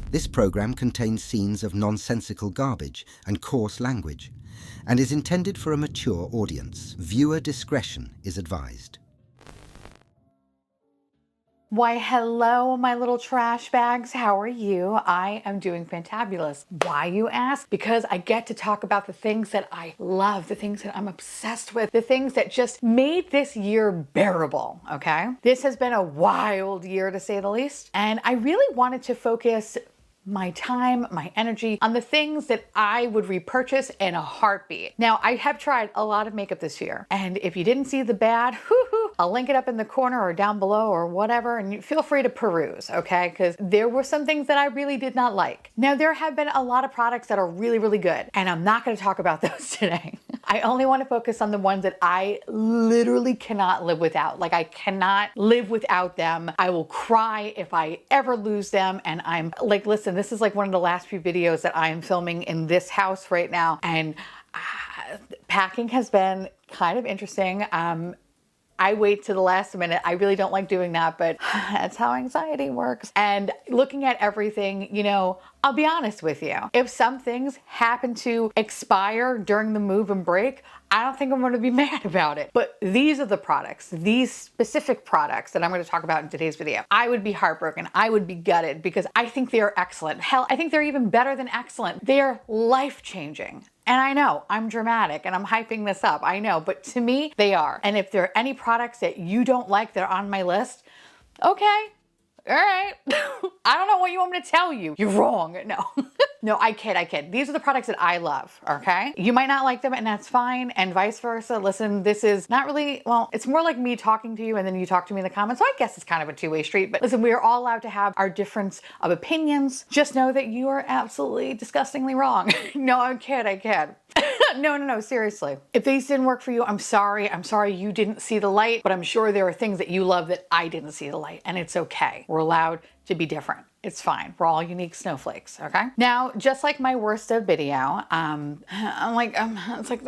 This program contains scenes of nonsensical garbage and coarse language and is intended for a mature audience. Viewer discretion is advised. Why, hello, my little trash bags. How are you? I am doing fantabulous. Why, you ask? Because I get to talk about the things that I love, the things that I'm obsessed with, the things that just made this year bearable, okay? This has been a wild year, to say the least, and I really wanted to focus my time, my energy on the things that I would repurchase in a heartbeat. Now, I have tried a lot of makeup this year, and if you didn't see the bad, I'll link it up in the corner or down below or whatever, and you feel free to peruse, okay? Because there were some things that I really did not like. Now, there have been a lot of products that are really, really good, and I'm not gonna talk about those today. I only wanna focus on the ones that I literally cannot live without. Like, I cannot live without them. I will cry if I ever lose them, and I'm like, listen, this is like one of the last few videos that I am filming in this house right now, and packing has been kind of interesting. I wait to the last minute. I really don't like doing that, but that's how anxiety works. And looking at everything, you know, I'll be honest with you. If some things happen to expire during the move and break, I don't think I'm going to be mad about it. But these are the products, these specific products that I'm going to talk about in today's video. I would be heartbroken. I would be gutted because I think they are excellent. Hell, I think they're even better than excellent. They are life-changing. And I know I'm dramatic and I'm hyping this up, I know, but to me, they are. And if there are any products that you don't like that are on my list, okay, all right. I don't know what you want me to tell you. You're wrong. No, no, I kid. These are the products that I love, okay? You might not like them and that's fine, and vice versa. Listen, this is not really, well, it's more like me talking to you and then you talk to me in the comments. So I guess it's kind of a two-way street, but listen, we are all allowed to have our difference of opinions. Just know that you are absolutely disgustingly wrong. No, I kid. No, seriously. If these didn't work for you, I'm sorry. I'm sorry you didn't see the light, but I'm sure there are things that you love that I didn't see the light, and it's okay. We're allowed to be different. It's fine. We're all unique snowflakes, okay? Now, just like my worst of video, it's like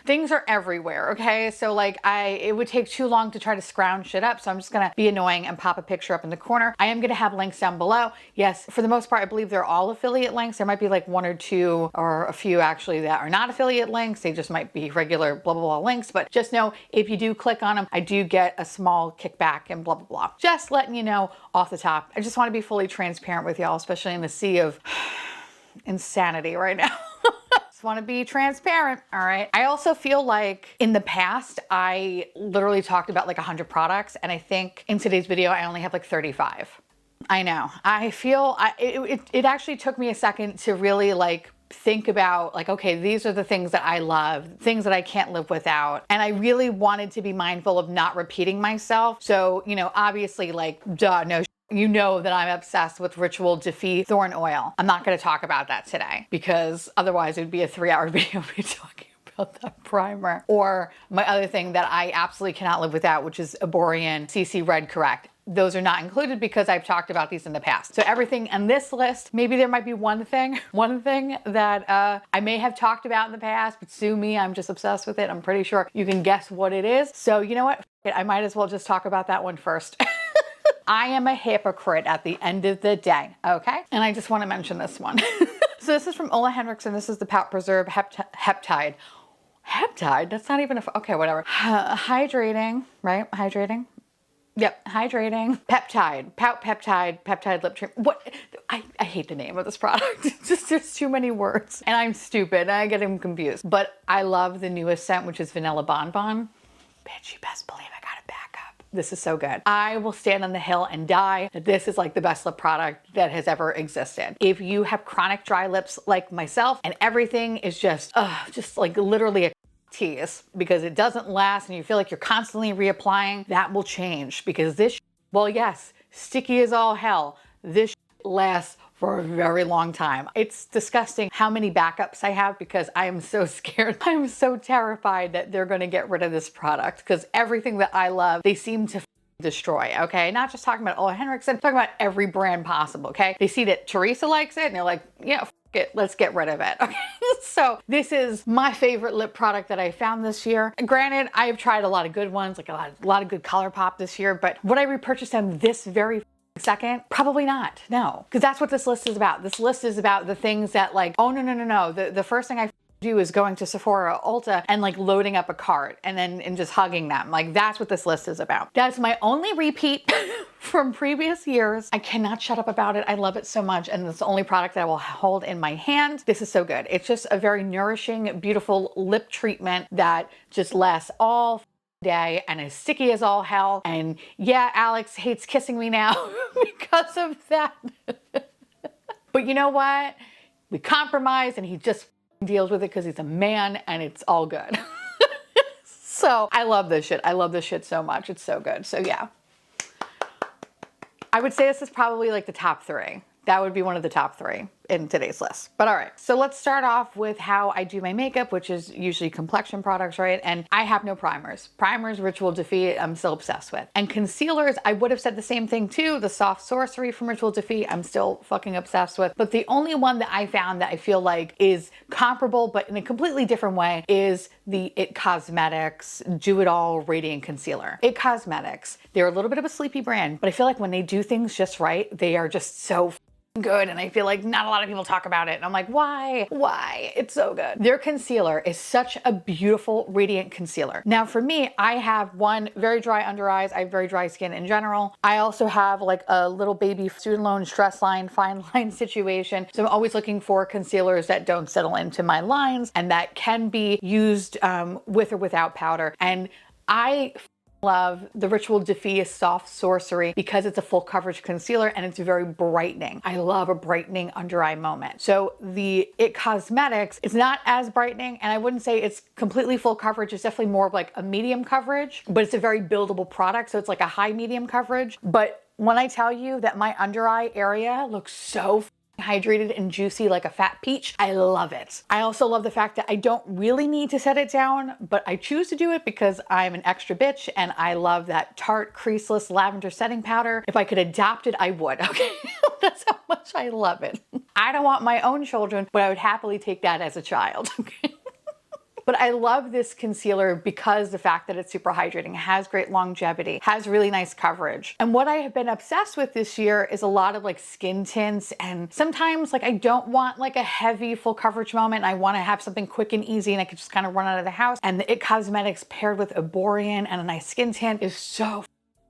things are everywhere, okay? So like it would take too long to try to scrounge shit up, so I'm just gonna be annoying and pop a picture up in the corner. I am gonna have links down below. Yes, for the most part, I believe they're all affiliate links. There might be like one or two or a few actually that are not affiliate links. They just might be regular blah, blah, blah links, but just know if you do click on them, I do get a small kickback and blah, blah, blah. Just letting you know off the top. I just wanna be fully transparent with y'all, especially in the sea of insanity right now. Just want to be transparent, all right? I also feel like in the past, I literally talked about like 100 products, and I think in today's video, I only have like 35. I know. I feel, it actually took me a second to really like think about like, okay, these are the things that I love, things that I can't live without. And I really wanted to be mindful of not repeating myself. So, you know, obviously like, duh, no, you know that I'm obsessed with Ritual Defeat Thorn Oil. I'm not going to talk about that today because otherwise it would be a 3-hour video of me talking about that primer. Or my other thing that I absolutely cannot live without, which is Aborian CC Red Correct. Those are not included because I've talked about these in the past. So everything on this list, maybe there might be one thing that I may have talked about in the past, but sue me, I'm just obsessed with it. I'm pretty sure you can guess what it is. So you know what? I might as well just talk about that one first. I am a hypocrite at the end of the day, okay? And I just want to mention this one. So this is from Ole Henriksen. This is the Pout Preserve Heptide. Heptide? That's not even okay, whatever. Hydrating, right? Hydrating. Yep, hydrating. Peptide, Pout Peptide Lip Trim. What? I hate the name of this product. It's just, there's too many words. And I'm stupid, and I get them confused. But I love the newest scent, which is Vanilla Bonbon. Bitch, you best believe I got it back up. This is so good. I will stand on the hill and die that this is like the best lip product that has ever existed. If you have chronic dry lips like myself and everything is just like literally a tease because it doesn't last and you feel like you're constantly reapplying, that will change because this, well, yes, sticky as all hell. This lasts for a very long time. It's disgusting how many backups I have because I am so scared. I'm so terrified that they're gonna get rid of this product because everything that I love, they seem to destroy, okay? Not just talking about Ole Henriksen, talking about every brand possible, okay? They see that Theresa likes it and they're like, yeah, it, let's get rid of it, okay? So this is my favorite lip product that I found this year. Granted, I have tried a lot of good ones, like a lot of good ColourPop this year, but would I repurchase them this very second? Probably not, no. Because that's what this list is about. This list is about the things that like, oh no, no, no, no. The first thing I do is going to Sephora or Ulta and like loading up a cart and just hugging them. Like that's what this list is about. That's my only repeat from previous years. I cannot shut up about it. I love it so much. And it's the only product that I will hold in my hand. This is so good. It's just a very nourishing, beautiful lip treatment that just lasts all day and is sticky as all hell. And yeah, Alex hates kissing me now because of that. But you know what? We compromise and he just deals with it because he's a man and it's all good. So I love this shit. I love this shit so much. It's so good. So yeah. I would say this is probably like the top 3. That would be one of the top 3 in today's list. But all right, so let's start off with how I do my makeup, which is usually complexion products, right? And I have no primers. Primers, Ritual Defeat, I'm still obsessed with. And concealers, I would have said the same thing too. The Soft Sorcery from Ritual Defeat, I'm still fucking obsessed with. But the only one that I found that I feel like is comparable, but in a completely different way, is the It Cosmetics Do It All Radiant Concealer. It Cosmetics, they're a little bit of a sleepy brand, but I feel like when they do things just right, they are just so good, and I feel like not a lot of people talk about it, and I'm like, why? It's so good. Their concealer is such a beautiful radiant concealer. Now for me, I have one very dry under eyes. I have very dry skin in general. I also have like a little baby student loan stress line, fine line situation. So I'm always looking for concealers that don't settle into my lines and that can be used with or without powder. And I love the Ritual Defeat Soft Sorcery because it's a full coverage concealer and it's very brightening. I love a brightening under eye moment. So the It Cosmetics is not as brightening, and I wouldn't say it's completely full coverage. It's definitely more of like a medium coverage, but it's a very buildable product. So it's like a high medium coverage. But when I tell you that my under eye area looks so hydrated and juicy like a fat peach, I love it. I also love the fact that I don't really need to set it down, but I choose to do it because I'm an extra bitch and I love that Tarte creaseless lavender setting powder. If I could adopt it, I would, okay? That's how much I love it. I don't want my own children, but I would happily take that as a child, okay? But I love this concealer because the fact that it's super hydrating, has great longevity, has really nice coverage. And what I have been obsessed with this year is a lot of like skin tints, and sometimes like I don't want like a heavy full coverage moment. I want to have something quick and easy and I can just kind of run out of the house. And the It Cosmetics paired with a Borean and a nice skin tint is so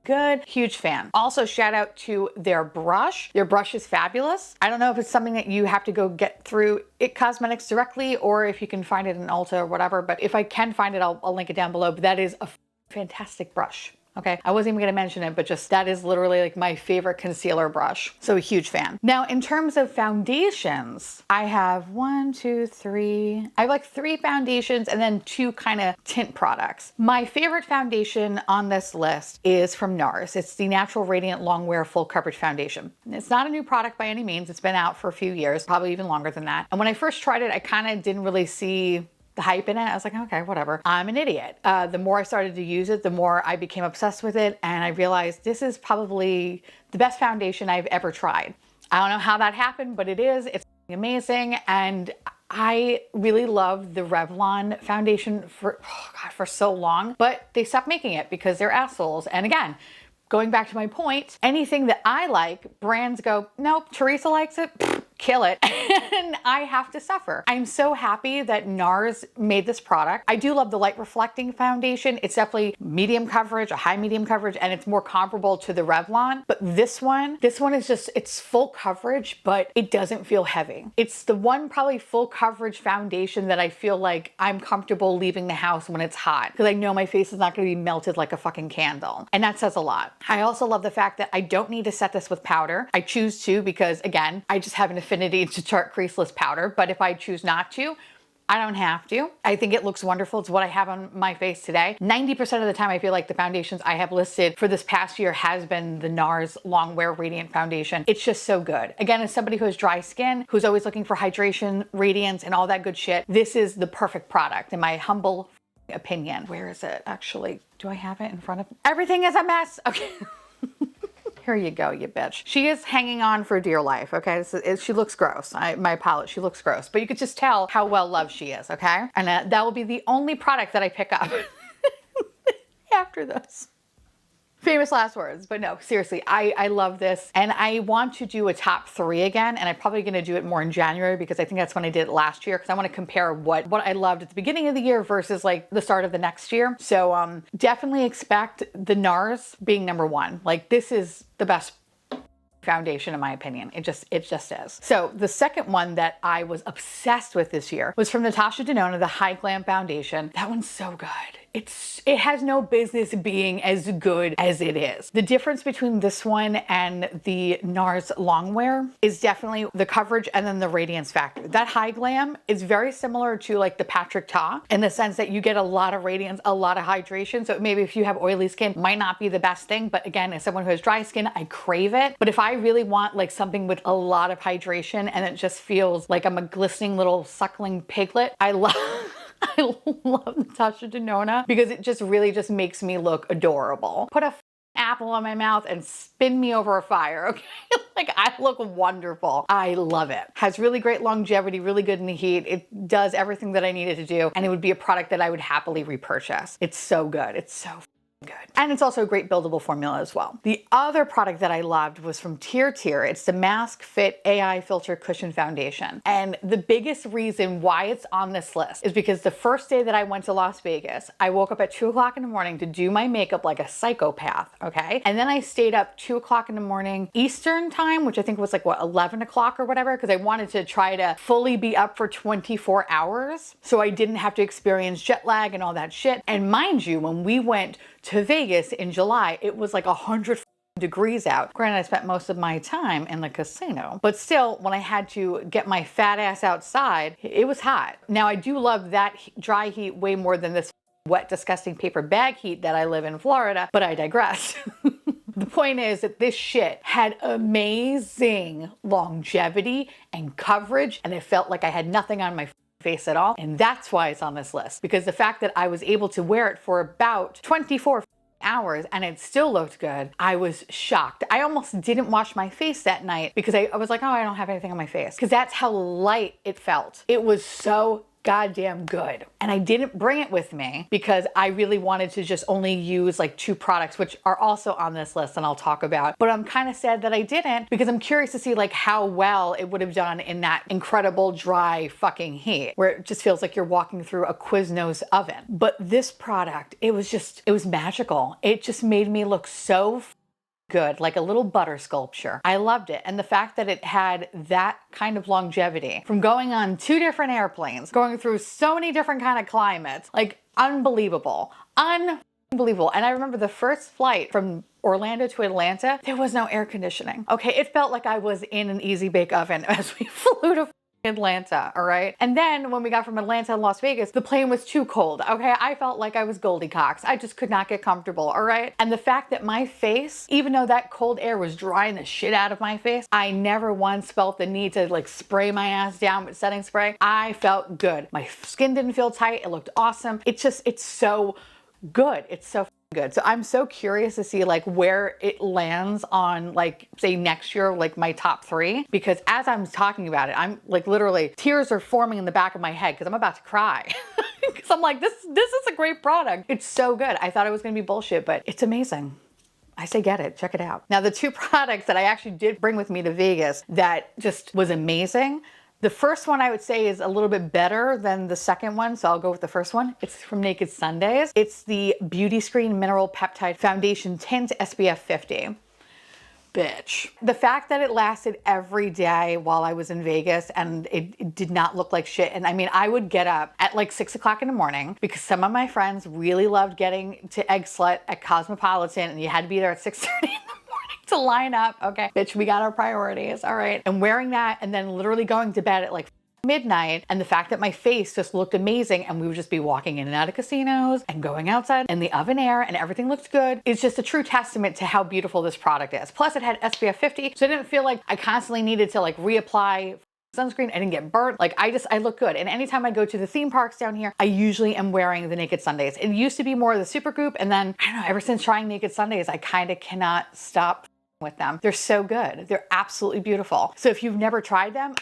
good. Huge fan. Also, shout out to their brush. Their brush is fabulous. I don't know if it's something that you have to go get through It Cosmetics directly or if you can find it in Ulta or whatever, but if I can find it, I'll link it down below. But that is a fantastic brush. Okay, I wasn't even gonna mention it, but just that is literally like my favorite concealer brush. So a huge fan. Now, in terms of foundations, I have I have like 3 foundations and then 2 kind of tint products. My favorite foundation on this list is from NARS. It's the Natural Radiant Longwear Full Coverage Foundation. It's not a new product by any means. It's been out for a few years, probably even longer than that. And when I first tried it, I kind of didn't really see the hype in it. I was like, okay, whatever. I'm an idiot. The more I started to use it, the more I became obsessed with it. And I realized this is probably the best foundation I've ever tried. I don't know how that happened, but it is. It's amazing. And I really loved the Revlon foundation for so long, but they stopped making it because they're assholes. And again, going back to my point, anything that I like, brands go, nope, Theresa likes it, kill it, and I have to suffer. I'm so happy that NARS made this product. I do love the light reflecting foundation. It's definitely medium coverage, a high medium coverage, and it's more comparable to the Revlon. But this one is just, it's full coverage, but it doesn't feel heavy. It's the one probably full coverage foundation that I feel like I'm comfortable leaving the house when it's hot, because I know my face is not gonna be melted like a fucking candle. And that says a lot. I also love the fact that I don't need to set this with powder. I choose to because, again, I just have an affinity to Tarte creaseless powder, but if I choose not to, I don't have to. I think it looks wonderful. It's what I have on my face today. 90% of the time, I feel like the foundations I have listed for this past year has been the NARS Longwear Radiant Foundation. It's just so good. Again, as somebody who has dry skin, who's always looking for hydration, radiance, and all that good shit, this is the perfect product in my humble opinion. Where is it actually? Do I have it in front of me? Everything is a mess. Okay. Here you go, you bitch. She is hanging on for dear life, okay? She looks gross. My palette, she looks gross. But you could just tell how well loved she is, okay? And that will be the only product that I pick up after this. Famous last words, but no, seriously, I love this. And I want to do a top 3 again. And I'm probably going to do it more in January because I think that's when I did it last year. Because I want to compare what I loved at the beginning of the year versus like the start of the next year. So definitely expect the NARS being number 1. Like this is the best foundation in my opinion. It just is. So the second one that I was obsessed with this year was from Natasha Denona, the High Glam Foundation. That one's so good. It has no business being as good as it is. The difference between this one and the NARS Longwear is definitely the coverage and then the radiance factor. That High Glam is very similar to like the Patrick Ta in the sense that you get a lot of radiance, a lot of hydration. So maybe if you have oily skin, might not be the best thing. But again, as someone who has dry skin, I crave it. But if I really want like something with a lot of hydration and it just feels like I'm a glistening little suckling piglet, I love Natasha Denona because it just really just makes me look adorable. Put a apple in my mouth and spin me over a fire, okay? Like I look wonderful. I love it. Has really great longevity, really good in the heat. It does everything that I needed to do, and it would be a product that I would happily repurchase. It's so good. It's so good. And it's also a great buildable formula as well. The other product that I loved was from Tinted. It's the Mask Fit AI Filter Cushion Foundation. And the biggest reason why it's on this list is because the first day that I went to Las Vegas, I woke up at 2 o'clock in the morning to do my makeup like a psychopath, okay? And then I stayed up 2 o'clock in the morning Eastern time, which I think was like, what, 11 o'clock or whatever, because I wanted to try to fully be up for 24 hours so I didn't have to experience jet lag and all that shit. And mind you, when we went to Vegas in July, it was like 100 degrees out. Granted, I spent most of my time in the casino, but still, when I had to get my fat ass outside, it was hot. Now, I do love that dry heat way more than this wet, disgusting paper bag heat that I live in Florida, but I digress. The point is that this shit had amazing longevity and coverage, and it felt like I had nothing on my face at all. And that's why it's on this list, because the fact that I was able to wear it for about 24 hours and it still looked good, I was shocked. I almost didn't wash my face that night because I was like, oh, I don't have anything on my face, because that's how light it felt. It was so goddamn good. And I didn't bring it with me because I really wanted to just only use like 2 products, which are also on this list and I'll talk about. But I'm kind of sad that I didn't, because I'm curious to see like how well it would have done in that incredible dry fucking heat where it just feels like you're walking through a Quiznos oven. But this product, it was magical. It just made me look so good, like a little butter sculpture. I loved it. And the fact that it had that kind of longevity from going on 2 different airplanes, going through so many different kind of climates, like unbelievable. Unbelievable. And I remember the first flight from Orlando to Atlanta, there was no air conditioning. Okay, it felt like I was in an easy bake oven as we flew to Atlanta, all right? And then when we got from Atlanta to Las Vegas, the plane was too cold, okay? I felt like I was Goldie Cox. I just could not get comfortable, all right? And the fact that my face, even though that cold air was drying the shit out of my face, I never once felt the need to like spray my ass down with setting spray. I felt good. My skin didn't feel tight. It looked awesome. It's so good. It's so good. So I'm so curious to see like where it lands on like say next year, like my top 3, because as I'm talking about it, I'm like literally tears are forming in the back of my head because I'm about to cry. Because I'm like, this is a great product. It's so good. I thought it was going to be bullshit, but it's amazing. I say get it, check it out. Now the 2 products that I actually did bring with me to Vegas that just was amazing. The first one I would say is a little bit better than the second one, so I'll go with the first one. It's from Naked Sundays. It's the Beauty Screen Mineral Peptide Foundation Tint SPF 50. Bitch. The fact that it lasted every day while I was in Vegas and it did not look like shit. And I mean, I would get up at like 6 o'clock in the morning because some of my friends really loved getting to Egg Slut at Cosmopolitan, and you had to be there at 6:30 in the morning to line up. Okay, bitch, we got our priorities, all right. And wearing that and then literally going to bed at like midnight, and the fact that my face just looked amazing and we would just be walking in and out of casinos and going outside in the oven air and everything looked good. It's just a true testament to how beautiful this product is. Plus it had SPF 50, so I didn't feel like I constantly needed to like reapply sunscreen. I didn't get burnt. Like I look good. And anytime I go to the theme parks down here, I usually am wearing the Naked Sundays. It used to be more of the Supergoop, and then I don't know, ever since trying Naked Sundays, I kind of cannot stop with them. They're so good. They're absolutely beautiful. So if you've never tried them,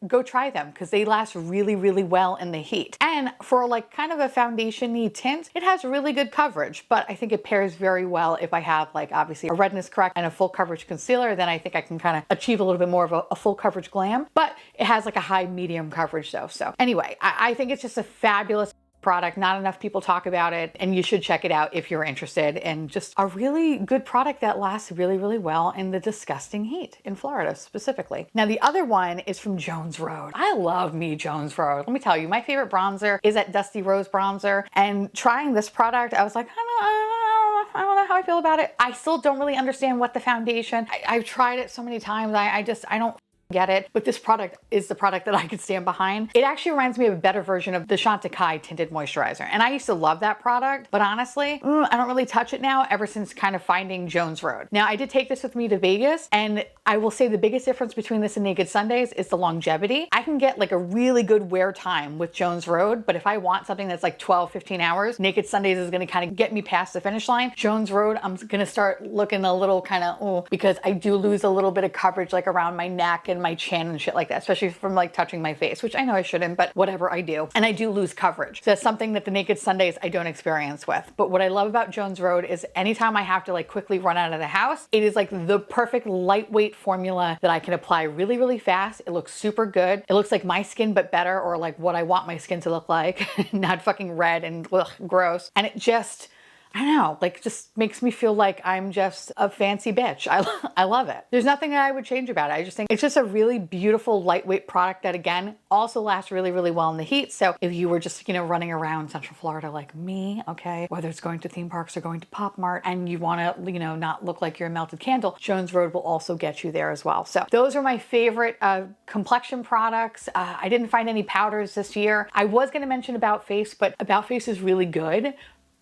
go try them because they last really, really well in the heat. And for like kind of a foundation-y tint, it has really good coverage, but I think it pairs very well if I have like obviously a redness correct and a full coverage concealer, then I think I can kind of achieve a little bit more of a full coverage glam, but it has like a high medium coverage though. So anyway, I think it's just a fabulous product. Not enough people talk about it, and you should check it out if you're interested, and just a really good product that lasts really, really well in the disgusting heat in Florida specifically. Now the other one is from Jones Road. I love me Jones Road. Let me tell you, my favorite bronzer is that Dusty Rose bronzer, and trying this product, I was like, I don't know how I feel about it. I still don't really understand what the foundation, I've tried it so many times. I don't get it, but this product is the product that I could stand behind. It actually reminds me of a better version of the Chantecaille tinted moisturizer, and I used to love that product, but honestly, I don't really touch it now ever since kind of finding Jones Road. Now I did take this with me to Vegas, and I will say the biggest difference between this and Naked Sundays is the longevity. I can get like a really good wear time with Jones Road, but if I want something that's like 12-15 hours, Naked Sundays is going to kind of get me past the finish line. Jones Road, I'm going to start looking a little kind of, because I do lose a little bit of coverage like around my neck and my chin and shit like that, especially from like touching my face, which I know I shouldn't, but whatever, I do. And I do lose coverage. So that's something that the Naked Sundays I don't experience with. But what I love about Jones Road is anytime I have to like quickly run out of the house, it is like the perfect lightweight formula that I can apply really, really fast. It looks super good. It looks like my skin, but better, or like what I want my skin to look like, not fucking red and ugh, gross. And it just, I don't know, like just makes me feel like I'm just a fancy bitch. I love it. There's nothing that I would change about it. I just think it's just a really beautiful, lightweight product that again, also lasts really, really well in the heat. So if you were just, you know, running around Central Florida like me, okay, whether it's going to theme parks or going to Pop Mart and you want to, you know, not look like you're a melted candle, Jones Road will also get you there as well. So those are my favorite complexion products. I didn't find any powders this year. I was going to mention About Face, but About Face is really good,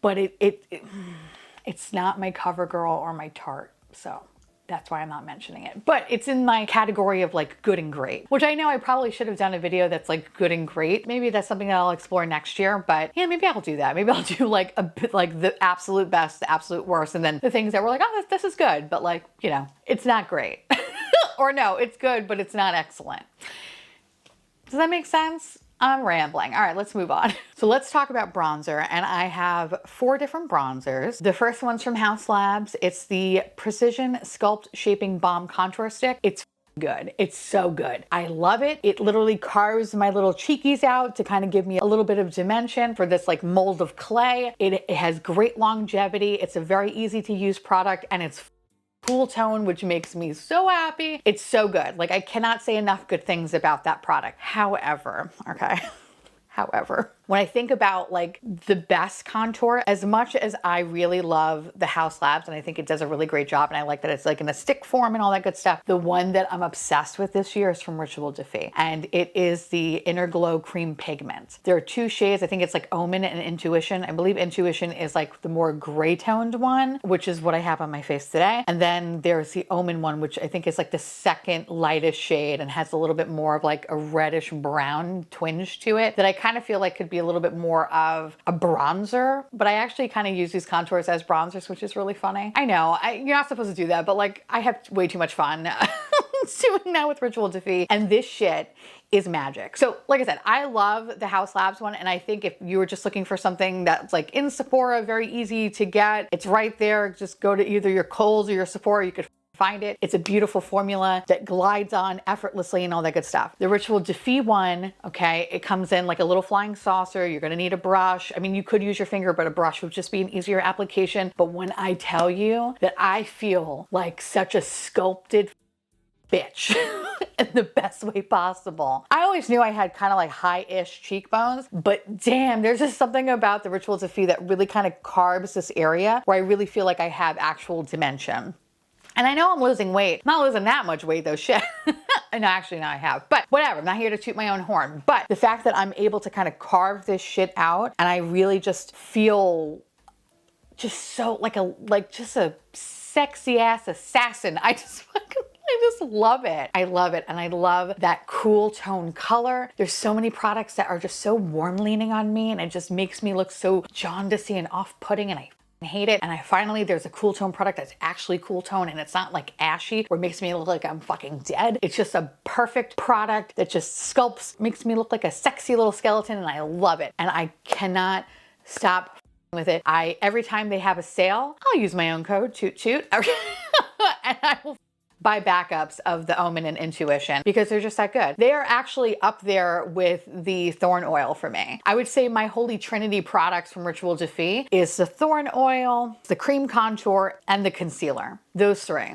but it's not my CoverGirl or my Tarte, so that's why I'm not mentioning it. But it's in my category of like good and great, which I know I probably should have done a video that's like good and great. Maybe that's something that I'll explore next year, but yeah, maybe I'll do that. Maybe I'll do like a bit like the absolute best, the absolute worst, and then the things that were like, oh, this is good, but like, you know, it's not great. Or no, it's good, but it's not excellent. Does that make sense? I'm rambling. All right, let's move on. So let's talk about bronzer, and I have 4 different bronzers. The first one's from Haus Labs. It's the Precision Sculpt Shaping Balm Contour Stick. It's good. It's so good. I love it. It literally carves my little cheekies out to kind of give me a little bit of dimension for this like mold of clay. It has great longevity. It's a very easy to use product, and it's cool tone, which makes me so happy. It's so good. Like I cannot say enough good things about that product. However, when I think about like the best contour, as much as I really love the Haus Labs, and I think it does a really great job, and I like that it's like in a stick form and all that good stuff, the one that I'm obsessed with this year is from Ritual Defeat, and it is the Inner Glow Cream Pigment. There are 2 shades. I think it's like Omen and Intuition. I believe Intuition is like the more gray toned one, which is what I have on my face today. And then there's the Omen one, which I think is like the second lightest shade and has a little bit more of like a reddish brown twinge to it that I kind of feel like could be a little bit more of a bronzer, but I actually kind of use these contours as bronzers, which is really funny. I know, you're not supposed to do that, but like I have way too much fun doing that with Ritual Defeat, and this shit is magic. So like I said, I love the Haus Labs one, and I think if you were just looking for something that's like in Sephora, very easy to get, it's right there. Just go to either your Kohl's or your Sephora, you could find it. It's a beautiful formula that glides on effortlessly and all that good stuff. The Ritual Defeat one, okay, it comes in like a little flying saucer. You're gonna need a brush. I mean, you could use your finger, but a brush would just be an easier application. But when I tell you that I feel like such a sculpted bitch in the best way possible. I always knew I had kind of like high-ish cheekbones, but damn, there's just something about the Ritual Defeat that really kind of carves this area where I really feel like I have actual dimension. And I know I'm losing weight. I'm not losing that much weight though, shit. No, actually, no, I have. But whatever, I'm not here to toot my own horn. But the fact that I'm able to kind of carve this shit out, and I really just feel just so like just a sexy ass assassin. I just love it. I love it. And I love that cool tone color. There's so many products that are just so warm leaning on me, and it just makes me look so jaundicey and off-putting, and I hate it. And there's a cool tone product that's actually cool tone and it's not like ashy where it makes me look like I'm fucking dead. It's just a perfect product that just sculpts, makes me look like a sexy little skeleton, and I love it. And I cannot stop with it. Every time they have a sale, I'll use my own code, toot toot, and I will buy backups of the Omen and Intuition because they're just that good. They are actually up there with the Thorn Oil for me. I would say my holy trinity products from Ritual Defee is the Thorn Oil, the Cream Contour, and the Concealer. Those three.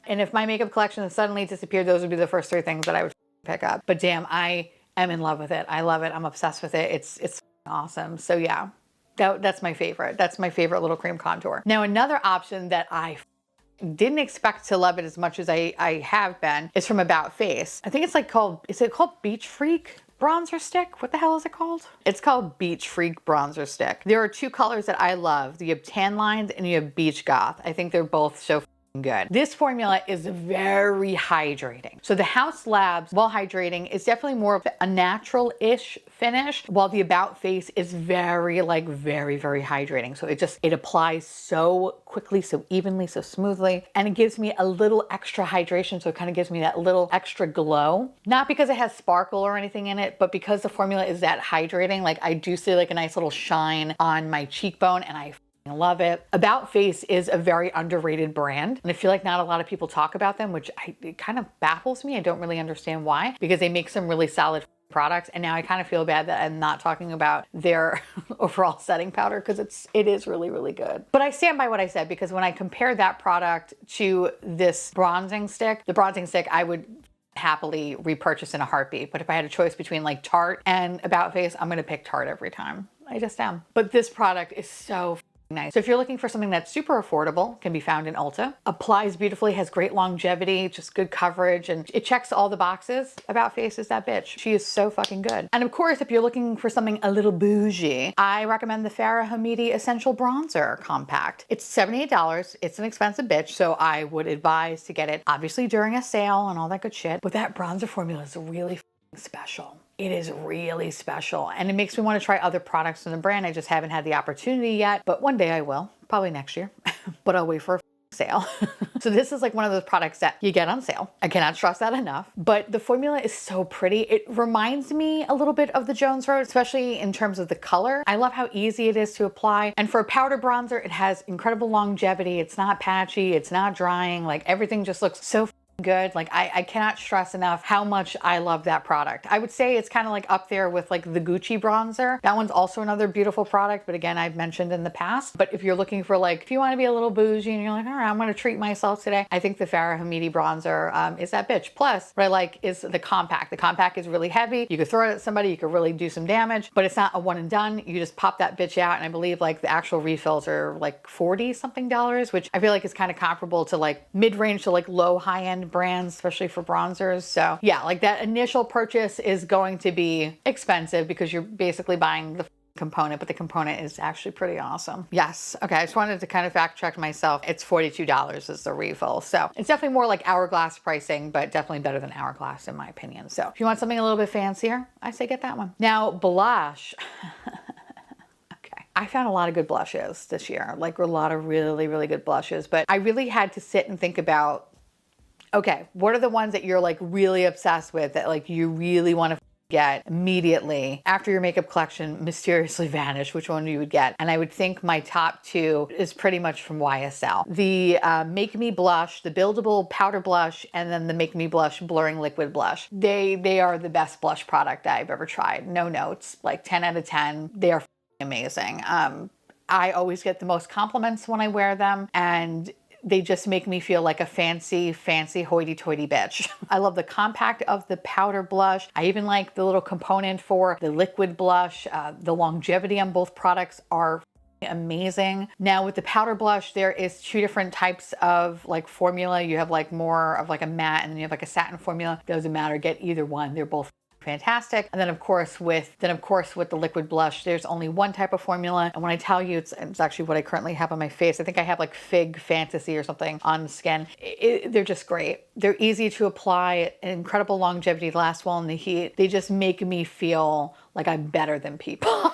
And if my makeup collection suddenly disappeared, those would be the first three things that I would pick up. But damn, I am in love with it. I love it. I'm obsessed with it. It's awesome. So yeah, that's my favorite. That's my favorite little cream contour. Now, another option that I didn't expect to love it as much as I have been is from About Face. I think it's like is it called Beach Freak bronzer stick? What the hell is it called? It's called Beach Freak bronzer stick. There are two colors that I love. You have Tan Lines and you have Beach Goth. I think they're both so good. This formula is very hydrating. So the House Labs, while hydrating, is definitely more of a natural-ish finish, while the About Face is very hydrating. So it applies so quickly, so evenly, so smoothly, and it gives me a little extra hydration. So it kind of gives me that little extra glow. Not because it has sparkle or anything in it, but because the formula is that hydrating. Like, I do see like a nice little shine on my cheekbone, and I love it. About Face is a very underrated brand, and I feel like not a lot of people talk about them, which it kind of baffles me. I don't really understand why, because they make some really solid products, and now I kind of feel bad that I'm not talking about their overall setting powder because it is really good. But I stand by what I said, because when I compare that product to this bronzing stick, the bronzing stick I would happily repurchase in a heartbeat. But if I had a choice between like Tarte and About Face, I'm gonna pick Tarte every time. I just am. But this product is so nice. So if you're looking for something that's super affordable, can be found in Ulta. Applies beautifully, has great longevity, just good coverage, and it checks all the boxes. About Face is that bitch. She is so fucking good. And of course, if you're looking for something a little bougie, I recommend the Farrah Hamidi Essential Bronzer Compact. It's $78. It's an expensive bitch, so I would advise to get it obviously during a sale and all that good shit. But that bronzer formula is really special. It is really special, and it makes me want to try other products in the brand. I just haven't had the opportunity yet, but one day I will, probably next year, but I'll wait for a sale. So this is like one of those products that you get on sale. I cannot stress that enough, but the formula is so pretty. It reminds me a little bit of the Jones Road, especially in terms of the color. I love how easy it is to apply. And for a powder bronzer, it has incredible longevity. It's not patchy. It's not drying. Like, everything just looks so good. Like, I cannot stress enough how much I love that product. I would say it's kind of like up there with like the Gucci bronzer. That one's also another beautiful product, but again, I've mentioned in the past. But if you're looking for like, if you want to be a little bougie and you're like, all right, I'm going to treat myself today, I think the Farrah Hamidi bronzer is that bitch. Plus, what I like is the compact. The compact is really heavy. You could throw it at somebody, you could really do some damage, but it's not a one and done. You just pop that bitch out, and I believe like the actual refills are like $40 something, which I feel like is kind of comparable to like mid-range to like low high-end brands, especially for bronzers. So yeah, like that initial purchase is going to be expensive because you're basically buying the component, but the component is actually pretty awesome. Yes. Okay. I just wanted to kind of fact check myself. It's $42 is the refill. So it's definitely more like Hourglass pricing, but definitely better than Hourglass in my opinion. So if you want something a little bit fancier, I say get that one. Now, blush. I found a lot of good blushes this year, like a lot of really good blushes, but I really had to sit and think about, okay, what are the ones that you're like really obsessed with, that like you really want to get immediately after your makeup collection mysteriously vanished, which one you would get? And I would think my top two is pretty much from YSL. The Make Me Blush, the buildable powder blush, and then the Make Me Blush blurring liquid blush. They are the best blush product I've ever tried. No notes, like 10 out of 10. They are amazing. I always get the most compliments when I wear them, and they just make me feel like a fancy hoity-toity bitch. I love the compact of the powder blush. I even like the little component for the liquid blush. The longevity on both products are amazing. Now with the powder blush, there is two different types of like formula. You have like more of like a matte, and then you have like a satin formula. Doesn't matter, get either one. They're both fantastic. And then of course with the liquid blush, there's only one type of formula. And when I tell you, it's actually what I currently have on my face. I think I have like Fig Fantasy or something on the skin. They're just great. They're easy to apply, incredible longevity, last well in the heat. They just make me feel like I'm better than people.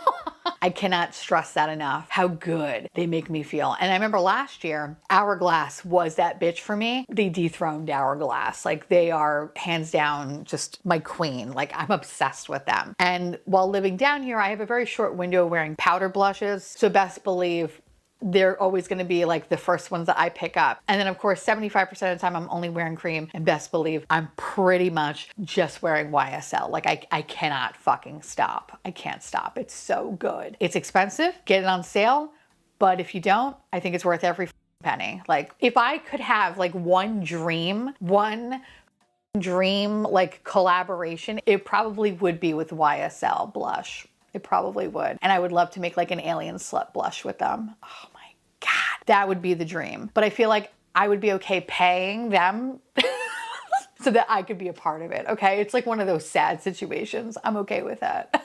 I cannot stress that enough, how good they make me feel. And I remember last year, Hourglass was that bitch for me. They dethroned Hourglass. Like, they are hands down just my queen. Like, I'm obsessed with them. And while living down here, I have a very short window wearing powder blushes. So best believe they're always going to be like the first ones that I pick up. And then of course, 75% of the time I'm only wearing cream, and best believe I'm pretty much just wearing YSL. Like I cannot fucking stop. I can't stop. It's so good. It's expensive. Get it on sale. But if you don't, I think it's worth every penny. Like, if I could have like one dream like collaboration, it probably would be with YSL blush. It probably would. And I would love to make like an alien slut blush with them. Oh my God, that would be the dream. But I feel like I would be okay paying them so that I could be a part of it. Okay. It's like one of those sad situations. I'm okay with that.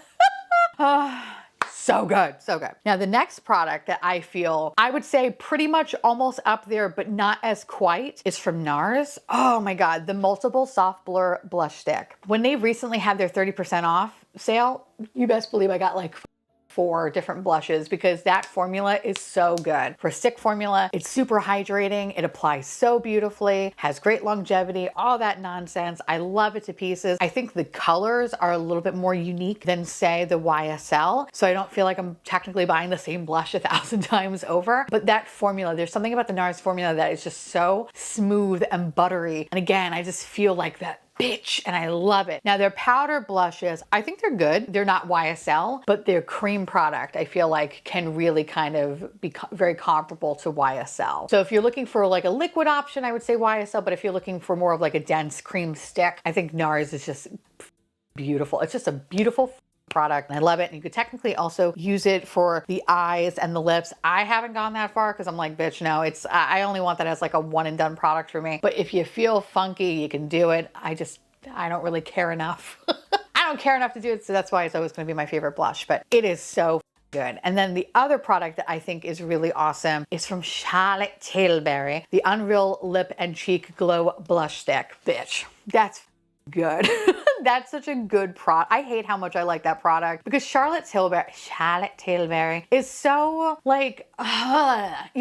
So good, so good. Now the next product that I feel, I would say pretty much almost up there, but not as quite, is from NARS. Oh my God, the Multiple Soft Blur Blush Stick. When they recently had their 30% off sale, you best believe I got like 4 different blushes because that formula is so good. For a stick formula, it's super hydrating. It applies so beautifully, has great longevity, all that nonsense. I love it to pieces. I think the colors are a little bit more unique than say the YSL. So I don't feel like I'm technically buying the same blush 1,000 times over. But that formula, there's something about the NARS formula that is just so smooth and buttery. And again, I just feel like that bitch, and I love it. Now their powder blushes, I think they're good. They're not YSL, but their cream product, I feel like can really kind of be very comparable to YSL. So if you're looking for like a liquid option, I would say YSL, but if you're looking for more of like a dense cream stick, I think NARS is just beautiful. It's just a beautiful product and I love it. And you could technically also use it for the eyes and the lips. I haven't gone that far because I'm like, bitch, no, I only want that as like a one and done product for me. But if you feel funky, you can do it. I don't really care enough. I don't care enough to do it. So that's why it's always going to be my favorite blush, but it is so good. And then the other product that I think is really awesome is from Charlotte Tilbury, the Unreal Lip and Cheek Glow Blush Stick. Bitch, that's good. That's such a good product. I hate how much I like that product because Charlotte Tilbury is so like, you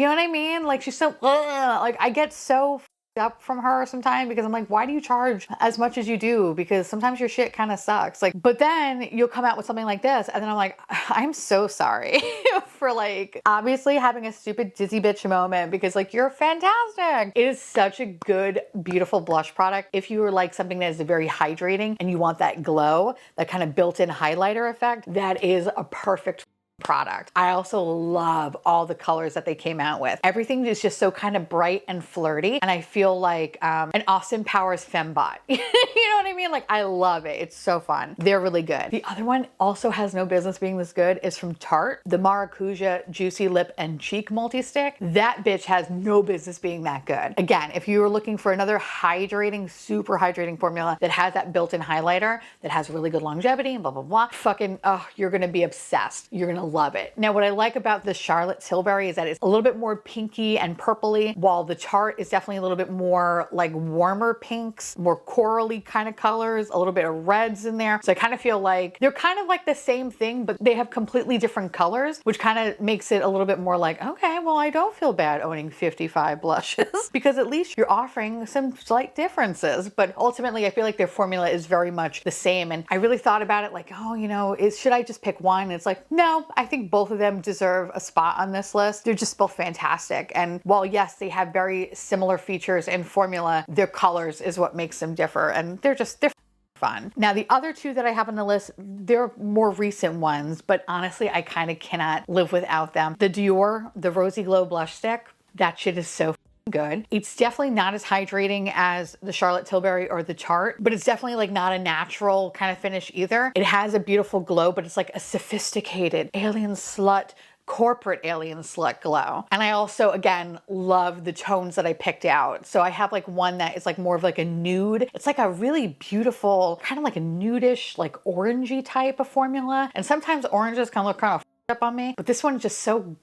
know what I mean? Like she's so, like I get so up from her sometimes because I'm like, why do you charge as much as you do? Because sometimes your shit kind of sucks. Like, but then you'll come out with something like this and then I'm like, I'm so sorry for like obviously having a stupid dizzy bitch moment because like you're fantastic. It is such a good, beautiful blush product. If you were like something that is very hydrating and you want that glow, that kind of built-in highlighter effect, that is a perfect product. I also love all the colors that they came out with. Everything is just so kind of bright and flirty. And I feel like an Austin Powers fembot. You know what I mean? Like I love it. It's so fun. They're really good. The other one also has no business being this good is from Tarte, the Maracuja Juicy Lip and Cheek Multi-Stick. That bitch has no business being that good. Again, if you were looking for another hydrating, super hydrating formula that has that built-in highlighter, that has really good longevity and blah, blah, blah, fucking, oh, you're gonna be obsessed. You're gonna love it. Now, what I like about the Charlotte Tilbury is that it's a little bit more pinky and purpley, while the Tarte is definitely a little bit more like warmer pinks, more corally kind of colors, a little bit of reds in there. So I kind of feel like they're kind of like the same thing, but they have completely different colors, which kind of makes it a little bit more like, okay, well, I don't feel bad owning 55 blushes because at least you're offering some slight differences. But ultimately, I feel like their formula is very much the same. And I really thought about it like, oh, you know, should I just pick one? And it's like, no, I think both of them deserve a spot on this list. They're just both fantastic. And while yes, they have very similar features and formula, their colors is what makes them differ. And they're fun. Now, the other two that I have on the list, they're more recent ones, but honestly, I kind of cannot live without them. The Dior, the Rosy Glow Blush Stick, that shit is so good. It's definitely not as hydrating as the Charlotte Tilbury or the Tarte, but it's definitely like not a natural kind of finish either. It has a beautiful glow, but it's like a sophisticated alien slut, corporate alien slut glow. And I also, again, love the tones that I picked out. So I have like one that is like more of like a nude. It's like a really beautiful, kind of like a nudish, like orangey type of formula. And sometimes oranges can look kind of up on me, but this one's just so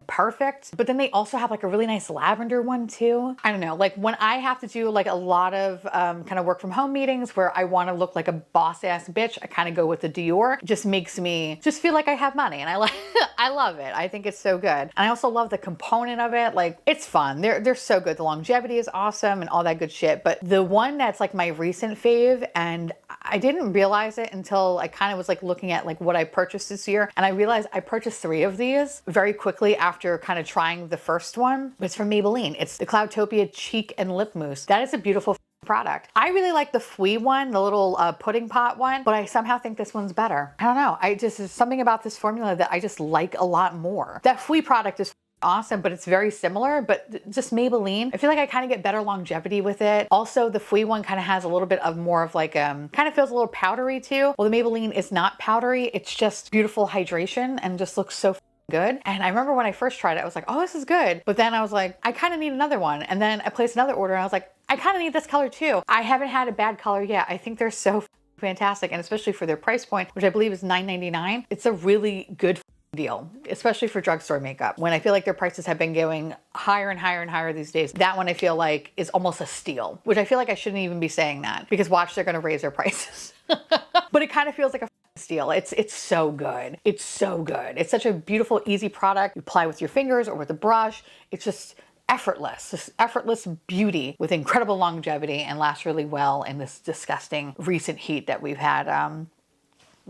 perfect. But then they also have like a really nice lavender one too. I don't know, like when I have to do like a lot of kind of work from home meetings where I want to look like a boss ass bitch, I kind of go with the Dior. It just makes me just feel like I have money, and I like I love it. I think it's so good. And I also love the component of it. Like it's fun. They're so good. The longevity is awesome and all that good shit. But the one that's like my recent fave, and I didn't realize it until I kind of was like looking at like what I purchased this year, and I realized I purchased 3 of these very quickly after kind of trying the first one. It's from Maybelline. It's the Cloudtopia Cheek and Lip Mousse. That is a beautiful product. I really like the Fui one, the little pudding pot one, but I somehow think this one's better. I don't know. There's something about this formula that I just like a lot more. That Fui product is awesome, but it's very similar, but just Maybelline, I feel like I kind of get better longevity with it. Also, the Fui one kind of has a little bit of more of like, kind of feels a little powdery too. Well, the Maybelline is not powdery. It's just beautiful hydration and just looks so good. And I remember when I first tried it, I was like, oh, this is good. But then I was like, I kind of need another one. And then I placed another order and I was like, I kind of need this color too. I haven't had a bad color yet. I think they're so fantastic. And especially for their price point, which I believe is $9.99, it's a really good deal, especially for drugstore makeup. When I feel like their prices have been going higher and higher and higher these days, that one I feel like is almost a steal, which I feel like I shouldn't even be saying that because watch, they're going to raise their prices. But it kind of feels like a steal. It's so good. It's so good. It's such a beautiful, easy product. You apply with your fingers or with a brush. It's just effortless, this effortless beauty with incredible longevity and lasts really well in this disgusting recent heat that we've had.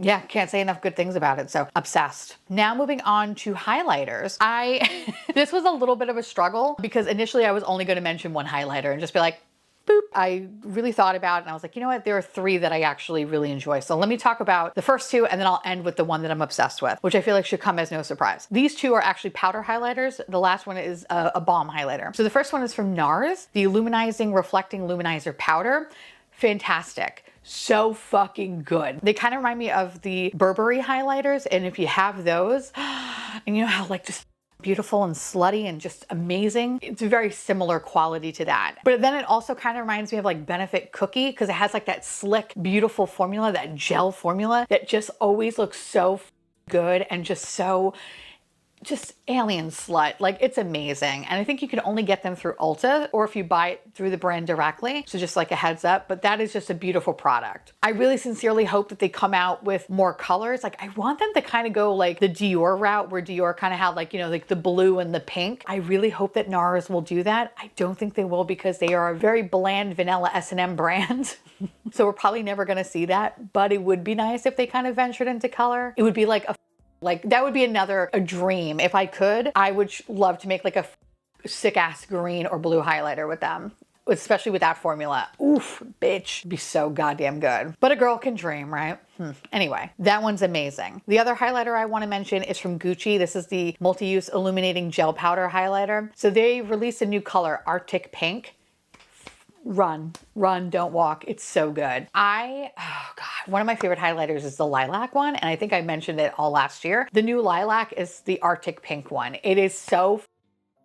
Yeah, can't say enough good things about it. So obsessed. Now moving on to highlighters. This was a little bit of a struggle because initially I was only going to mention one highlighter and just be like, boop. I really thought about it and I was like, you know what? There are 3 that I actually really enjoy. So let me talk about the first 2 and then I'll end with the one that I'm obsessed with, which I feel like should come as no surprise. These 2 are actually powder highlighters. The last one is a balm highlighter. So the first one is from NARS, the Illuminizing Reflecting Luminizer Powder. Fantastic. So fucking good. They kind of remind me of the Burberry highlighters. And if you have those, and you know how like just beautiful and slutty and just amazing, it's a very similar quality to that. But then it also kind of reminds me of like Benefit Cookie because it has like that slick, beautiful formula, that gel formula that just always looks so good and just alien slut. Like it's amazing. And I think you can only get them through Ulta or if you buy it through the brand directly. So just like a heads up, but that is just a beautiful product. I really sincerely hope that they come out with more colors. Like I want them to kind of go like the Dior route where Dior kind of had like, you know, like the blue and the pink. I really hope that NARS will do that. I don't think they will because they are a very bland vanilla S&M brand. So we're probably never going to see that, but it would be nice if they kind of ventured into color. It would be like that would be a dream. If I could, I would love to make like a sick ass green or blue highlighter with them, especially with that formula. Oof, bitch, it'd be so goddamn good. But a girl can dream, right? Anyway, that one's amazing. The other highlighter I want to mention is from Gucci. This is the Multi-Use Illuminating Gel Powder Highlighter. So they released a new color, Arctic Pink. Run, don't walk. It's so good. Oh God, one of my favorite highlighters is the lilac one. And I think I mentioned it all last year. The new lilac is the Arctic Pink one. It is so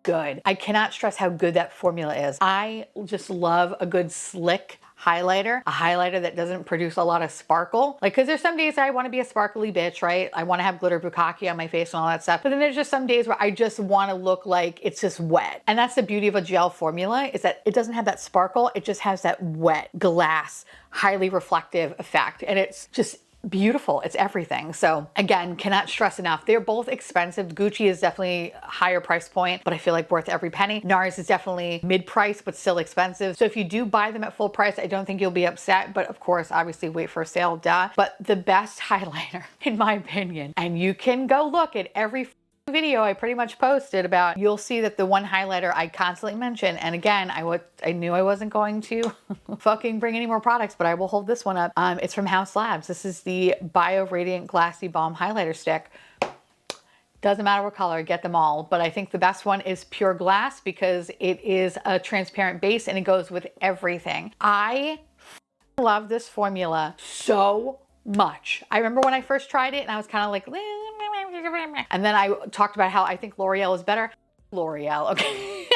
good. I cannot stress how good that formula is. I just love a good slick highlighter, a highlighter that doesn't produce a lot of sparkle. Like, cause there's some days I want to be a sparkly bitch, right? I want to have glitter bukkake on my face and all that stuff. But then there's just some days where I just want to look like it's just wet. And that's the beauty of a gel formula, is that it doesn't have that sparkle. It just has that wet glass, highly reflective effect. And it's just beautiful. It's everything. So again, cannot stress enough. They're both expensive. Gucci is definitely a higher price point, but I feel like worth every penny. NARS is definitely mid-price, but still expensive. So if you do buy them at full price, I don't think you'll be upset, but of course, obviously wait for a sale, duh. But the best highlighter, in my opinion, and you can go look at every video I pretty much posted about, you'll see that the one highlighter I constantly mention, and again, I knew I wasn't going to fucking bring any more products, but I will hold this one up. It's from House Labs. This is the Bio Radiant Glassy Balm Highlighter Stick. Doesn't matter what color, get them all. But I think the best one is Pure Glass because it is a transparent base and it goes with everything. I love this formula so much. I remember when I first tried it and I was kind of like, and then I talked about how I think L'Oreal is better. L'Oreal, okay.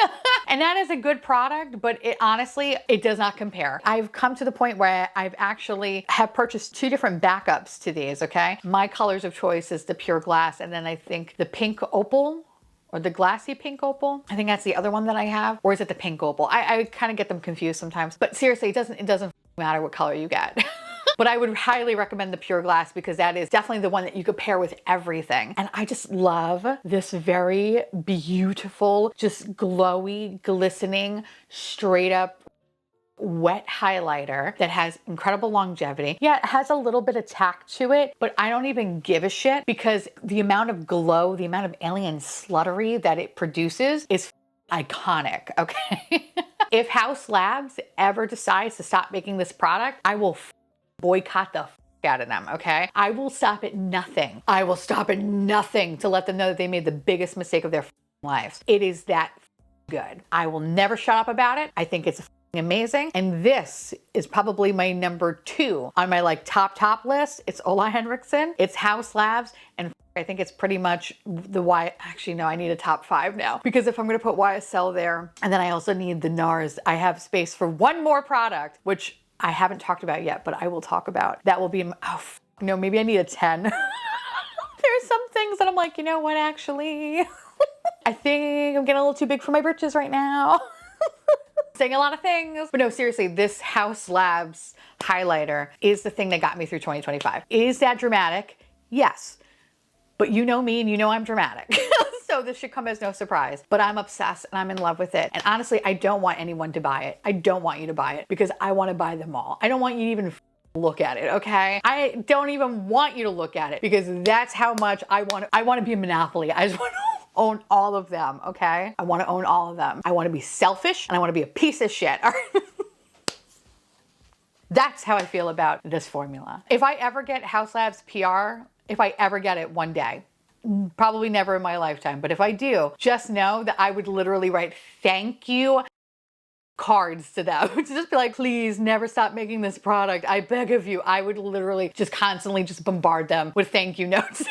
And that is a good product, but it honestly, it does not compare. I've come to the point where I've actually have purchased 2 different backups to these, okay? My colors of choice is the Pure Glass, and then I think the Pink Opal. or the glassy pink opal. I think that's the other one that I have. Or is it the pink opal? I kind of get them confused sometimes. But seriously, it doesn't matter what color you get. But I would highly recommend the Pure Glass because that is definitely the one that you could pair with everything. And I just love this very beautiful, just glowy, glistening, straight up wet highlighter that has incredible longevity. Yeah, it has a little bit of tack to it, but I don't even give a shit because the amount of glow, the amount of alien sluttery that it produces is iconic, okay? If House Labs ever decides to stop making this product, I will boycott the out of them, okay? I will stop at nothing. I will stop at nothing to let them know that they made the biggest mistake of their lives. It is that good. I will never shut up about it. I think it's amazing. And this is probably my number 2 on my like top list. It's Ole Henriksen, it's House Labs, and I think it's pretty much the actually no, I need a top 5 now because if I'm gonna put YSL there, and then I also need the NARS, I have space for one more product, which I haven't talked about yet, but I will talk about. That will be, no, maybe I need a 10. There's some things that I'm like, you know what, actually, I think I'm getting a little too big for my britches right now. Saying a lot of things. But no, seriously, this House Labs highlighter is the thing that got me through 2025. Is that dramatic? Yes. But you know me and you know I'm dramatic. So this should come as no surprise. But I'm obsessed and I'm in love with it. And honestly, I don't want anyone to buy it. I don't want you to buy it because I want to buy them all. I don't want you to even look at it, okay? I don't even want you to look at it because that's how much I want to be a monopoly. I just want to own all of them, okay? I want to own all of them. I want to be selfish and I want to be a piece of shit. All right? That's how I feel about this formula. If I ever get House Labs PR, if I ever get it one day, probably never in my lifetime, but if I do, just know that I would literally write thank you cards to them to just be like, please never stop making this product. I beg of you. I would literally just constantly just bombard them with thank you notes.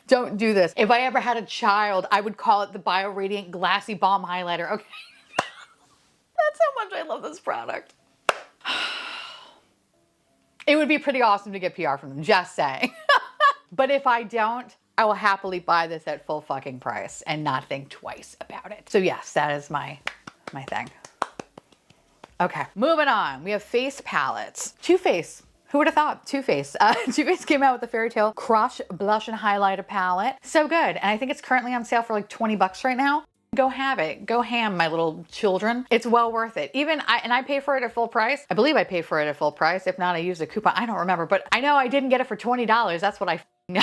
Don't do this. If I ever had a child, I would call it the Bio Radiant Glassy Balm Highlighter. Okay. That's how much I love this product. It would be pretty awesome to get PR from them, just saying. But if I don't, I will happily buy this at full fucking price and not think twice about it. So yes, that is my thing. Okay, moving on. We have face palettes. Too Faced. Who would have thought? Too Faced. Too Faced came out with the Fairy Tale Crush Blush and Highlighter Palette. So good. And I think it's currently on sale for like 20 bucks right now. Go have it. Go ham, my little children. It's well worth it. I pay for it at full price. I believe I pay for it at full price. If not, I used a coupon. I don't remember, but I know I didn't get it for $20. That's what I know.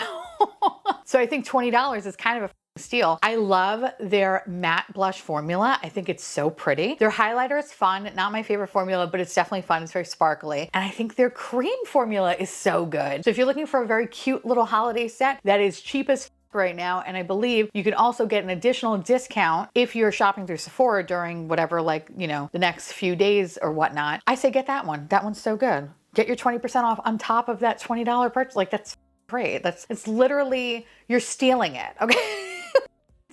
So I think $20 is kind of a steal. I love their matte blush formula. I think it's so pretty. Their highlighter is fun. Not my favorite formula, but it's definitely fun. It's very sparkly. And I think their cream formula is so good. So if you're looking for a very cute little holiday set that is cheap as right now, and I believe you can also get an additional discount if you're shopping through Sephora during whatever, like, you know, the next few days or whatnot. I say get that one. That one's so good. Get your 20% off on top of that $20 purchase. Like, that's great. It's literally, you're stealing it, okay?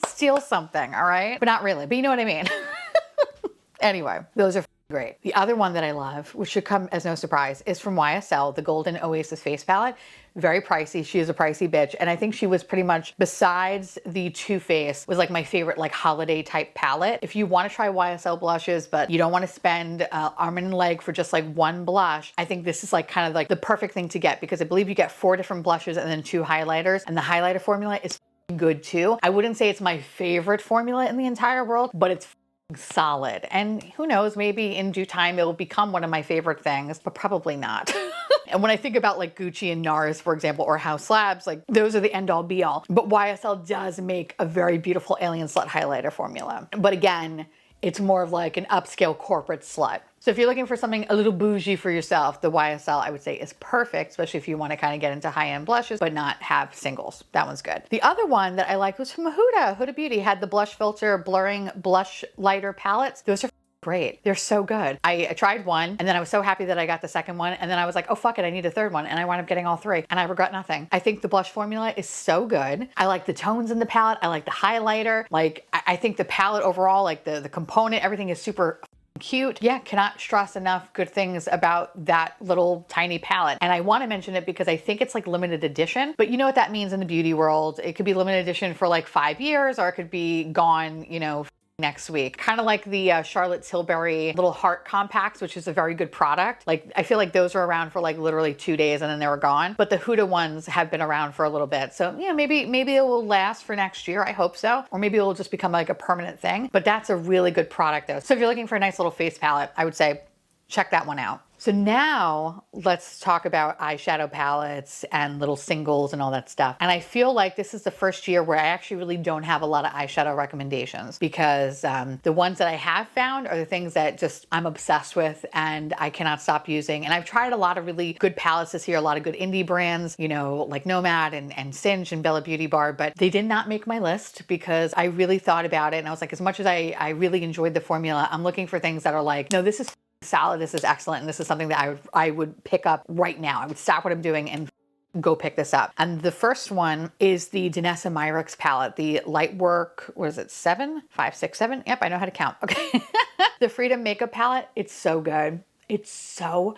Steal something, all right? But not really, but you know what I mean. Anyway, those are great. The other one that I love, which should come as no surprise, is from YSL, the Golden Oasis Face Palette. Very pricey. She is a pricey bitch. And I think she was pretty much, besides the Too Faced, was like my favorite like holiday type palette. If you want to try YSL blushes, but you don't want to spend arm and leg for just like one blush, I think this is like kind of like the perfect thing to get because I believe you get 4 different blushes and then 2 highlighters. And the highlighter formula is good too. I wouldn't say it's my favorite formula in the entire world, but it's solid. And who knows, maybe in due time it will become one of my favorite things, but probably not. And when I think about like Gucci and NARS, for example, or House Labs, like those are the end all be all. But YSL does make a very beautiful alien slut highlighter formula. But again, it's more of like an upscale corporate slut. So if you're looking for something a little bougie for yourself, the YSL I would say is perfect, especially if you want to kind of get into high-end blushes, but not have singles. That one's good. The other one that I liked was from Huda. Huda Beauty had the blush filter blurring blush lighter palettes. Those are great. They're so good. I tried one and then I was so happy that I got the second one. And then I was like, oh, fuck it. I need a third one. And I wound up getting all 3 and I regret nothing. I think the blush formula is so good. I like the tones in the palette. I like the highlighter. Like I think the palette overall, like the component, everything is super cute. Yeah, cannot stress enough good things about that little tiny palette. And I want to mention it because I think it's like limited edition, but you know what that means in the beauty world. It could be limited edition for like 5 years, or it could be gone, you know, next week. Kind of like the Charlotte Tilbury little heart compacts, which is a very good product. Like, I feel like those were around for like literally 2 days and then they were gone. But the Huda ones have been around for a little bit. So yeah, maybe it will last for next year. I hope so. Or maybe it will just become like a permanent thing. But that's a really good product though. So if you're looking for a nice little face palette, I would say check that one out. So now let's talk about eyeshadow palettes and little singles and all that stuff. And I feel like this is the first year where I actually really don't have a lot of eyeshadow recommendations, because the ones that I have found are the things that just I'm obsessed with and I cannot stop using. And I've tried a lot of really good palettes this year, a lot of good indie brands, you know, like Nomad and Singe and Bella Beauty Bar, but they did not make my list because I really thought about it. And I was like, as much as I really enjoyed the formula, I'm looking for things that are like, no, this is solid, this is excellent, and this is something that I would pick up right now. I would stop what I'm doing and go pick this up. And the first one is the Danessa Myricks palette, the Lightwork, what is it, 7? 5, 6, 7? Yep, I know how to count. Okay. The Freedom Makeup palette, it's so good. It's so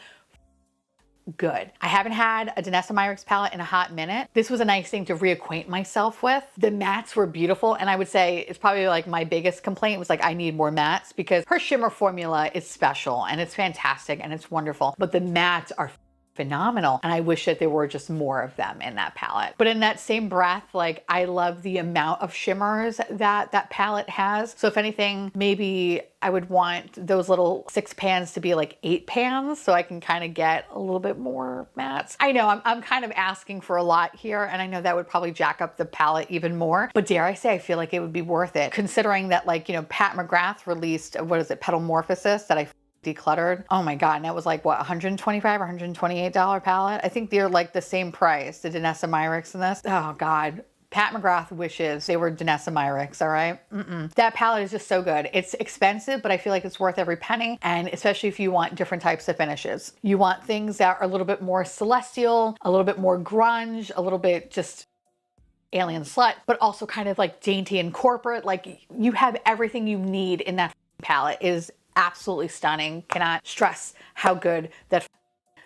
good. I haven't had a Danessa Myricks palette in a hot minute. This was a nice thing to reacquaint myself with. The mattes were beautiful, and I would say it's probably like my biggest complaint was like, I need more mattes, because her shimmer formula is special and it's fantastic and it's wonderful, but the mattes are phenomenal, and I wish that there were just more of them in that palette. But in that same breath, like, I love the amount of shimmers that that palette has. So if anything, maybe I would want those little 6 pans to be like 8 pans, so I can kind of get a little bit more mattes. I know I'm kind of asking for a lot here, and I know that would probably jack up the palette even more, but dare I say, I feel like it would be worth it, considering that, like, you know, Pat McGrath released, what is it, Petalmorphosis, that I decluttered. Oh my God. And that was like, what, $125 or $128 palette? I think they're like the same price, the Danessa Myricks in this. Oh God. Pat McGrath wishes they were Danessa Myricks, all right? That palette is just so good. It's expensive, but I feel like it's worth every penny, and especially if you want different types of finishes. You want things that are a little bit more celestial, a little bit more grunge, a little bit just alien slut, but also kind of like dainty and corporate. Like, you have everything you need in that palette. It is absolutely stunning. Cannot stress how good that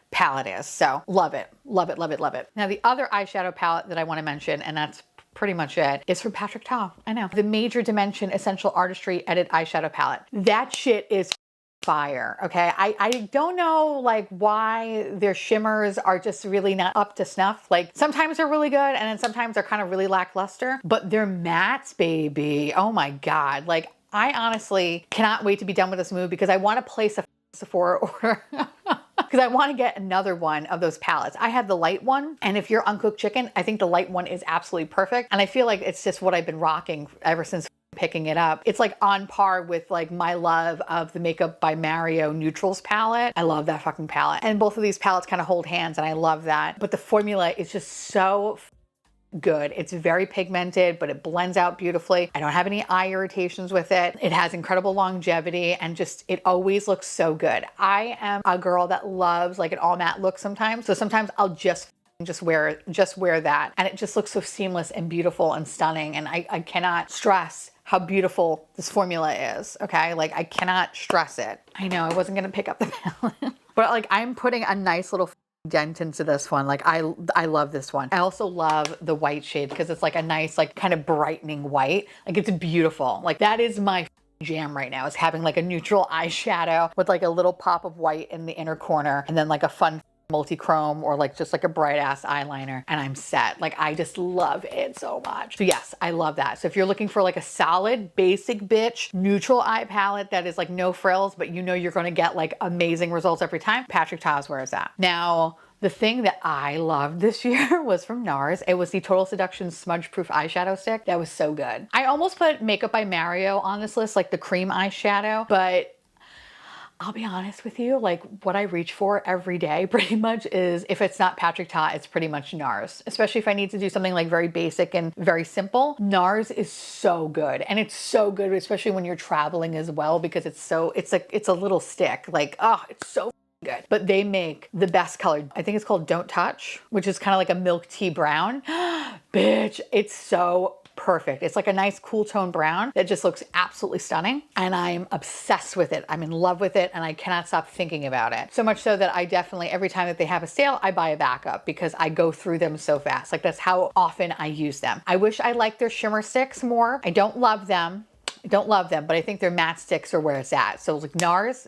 palette is. So love it, love it, love it, love it. Now the other eyeshadow palette that I want to mention, and that's pretty much it, is from Patrick Ta. I know. The Major Dimension Essential Artistry Edit Eyeshadow Palette. That shit is fire. Okay. I don't know like why their shimmers are just really not up to snuff. Like, sometimes they're really good and then sometimes they're kind of really lackluster, but their mattes, baby. Oh my God. Like, I honestly cannot wait to be done with this move, because I want to place a Sephora order because I want to get another one of those palettes. I have the light one, and if you're uncooked chicken, I think the light one is absolutely perfect. And I feel like it's just what I've been rocking ever since picking it up. It's like on par with like my love of the Makeup by Mario Neutrals palette. I love that fucking palette. And both of these palettes kind of hold hands, and I love that. But the formula is just so good. It's very pigmented, but it blends out beautifully. I don't have any eye irritations with it. It has incredible longevity, and just, it always looks so good. I am a girl that loves like an all matte look sometimes. So sometimes I'll just wear that, and it just looks so seamless and beautiful and stunning. And I cannot stress how beautiful this formula is. Okay. Like, I cannot stress it. I know I wasn't going to pick up the palette, but like, I'm putting a nice little dent into this one. Like, I love this one. I also love the white shade because it's like a nice, like, kind of brightening white. Like, it's beautiful. Like, that is my jam right now, is having like a neutral eyeshadow with like a little pop of white in the inner corner, and then like a fun multi-chrome or like just like a bright ass eyeliner, and I'm set. Like, I just love it so much. So yes, I love that. So if you're looking for like a solid basic bitch neutral eye palette that is like no frills, but you know you're going to get like amazing results every time, Patrick Ta's where it's at. Now, the thing that I loved this year was from NARS. It was the Total Seduction Smudge Proof Eyeshadow Stick. That was so good. I almost put Makeup by Mario on this list, like the cream eyeshadow, but I'll be honest with you, like, what I reach for every day pretty much is, if it's not Patrick Ta, it's pretty much NARS. Especially if I need to do something like very basic and very simple. NARS is so good. And it's so good, especially when you're traveling as well, because it's a little stick. Like, oh, it's so good. But they make the best color. I think it's called Don't Touch, which is kind of like a milk tea brown. Bitch, it's so perfect. It's like a nice cool tone brown that just looks absolutely stunning. And I'm obsessed with it. I'm in love with it and I cannot stop thinking about it. So much so that I definitely, every time that they have a sale, I buy a backup because I go through them so fast. Like that's how often I use them. I wish I liked their shimmer sticks more. I don't love them. I don't love them, but I think their matte sticks are where it's at. So like NARS,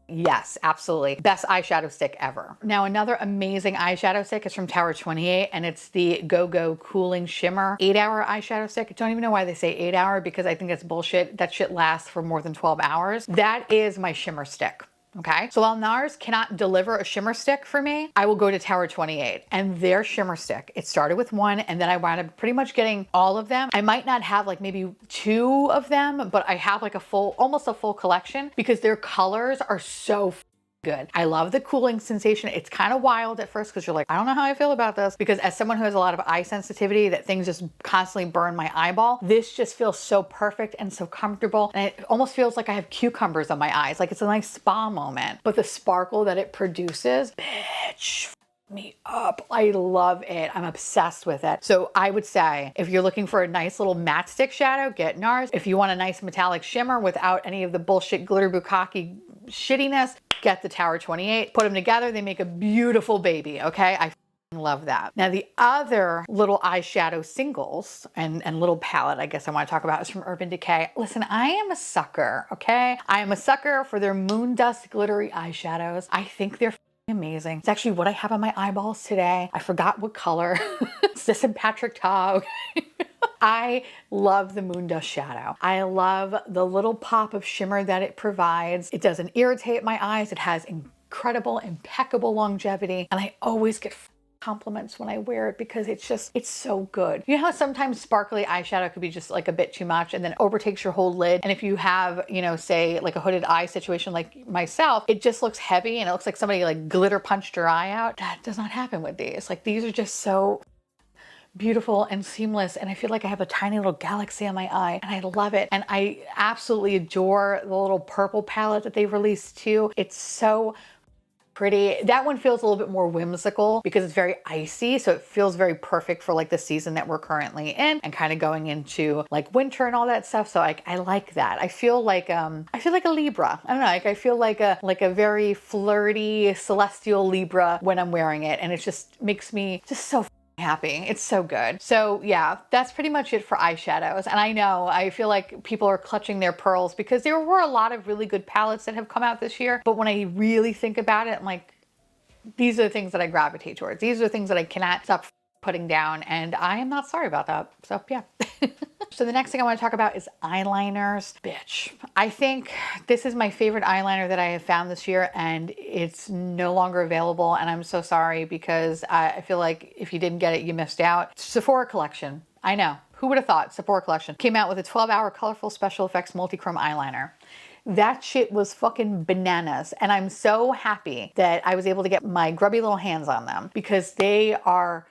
yes, absolutely. Best eyeshadow stick ever. Now, another amazing eyeshadow stick is from Tower 28, and it's the Go-Go Cooling Shimmer 8-hour eyeshadow stick. I don't even know why they say 8-hour because I think that's bullshit. That shit lasts for more than 12 hours. That is my shimmer stick. Okay, so while NARS cannot deliver a shimmer stick for me, I will go to Tower 28 and their shimmer stick. It started with one and then I wound up pretty much getting all of them. I might not have like maybe 2 of them, but I have like a full, almost a full collection because their colors are so good. I love the cooling sensation. It's kind of wild at first because you're like, I don't know how I feel about this, because as someone who has a lot of eye sensitivity, that things just constantly burn my eyeball, this just feels so perfect and so comfortable, and it almost feels like I have cucumbers on my eyes. Like it's a nice spa moment. But the sparkle that it produces, bitch, me up. I love it. I'm obsessed with it. So I would say if you're looking for a nice little matte stick shadow, get NARS. If you want a nice metallic shimmer without any of the bullshit glitter bukkake shittiness, get the Tower 28. Put them together, they make a beautiful baby, okay? I love that. Now the other little eyeshadow singles and little palette I guess I want to talk about is from Urban Decay. Listen, I am a sucker, okay? I am a sucker for their Moon Dust glittery eyeshadows. I think they're amazing. It's actually what I have on my eyeballs today. I forgot what color. It's the St. Patrick Ta. I love the Moon Dust shadow. I love the little pop of shimmer that it provides. It doesn't irritate my eyes. It has incredible, impeccable longevity. And I always get compliments when I wear it because it's so good. You know how sometimes sparkly eyeshadow could be just like a bit too much and then overtakes your whole lid, and if you have, you know, say like a hooded eye situation like myself, it just looks heavy and it looks like somebody like glitter punched your eye out. That does not happen with these. Like these are just so beautiful and seamless, and I feel like I have a tiny little galaxy on my eye and I love it. And I absolutely adore the little purple palette that they've released too. It's so pretty. That one feels a little bit more whimsical because it's very icy, so it feels very perfect for like the season that we're currently in and kind of going into like winter and all that stuff. So I like that. I feel like a Libra. I don't know, like I feel like a very flirty celestial Libra when I'm wearing it, and it just makes me just so happy. It's so good. So yeah, that's pretty much it for eyeshadows. And I know, I feel like people are clutching their pearls because there were a lot of really good palettes that have come out this year. But when I really think about it, I'm like, these are the things that I gravitate towards. These are the things that I cannot stop putting down, and I am not sorry about that. So yeah. So the next thing I want to talk about is eyeliners. Bitch. I think this is my favorite eyeliner that I have found this year, and it's no longer available, and I'm so sorry because I feel like if you didn't get it, you missed out. Sephora collection. I know. Who would have thought? Sephora collection came out with a 12-hour colorful special effects multi-chrome eyeliner. That shit was fucking bananas, and I'm so happy that I was able to get my grubby little hands on them because they are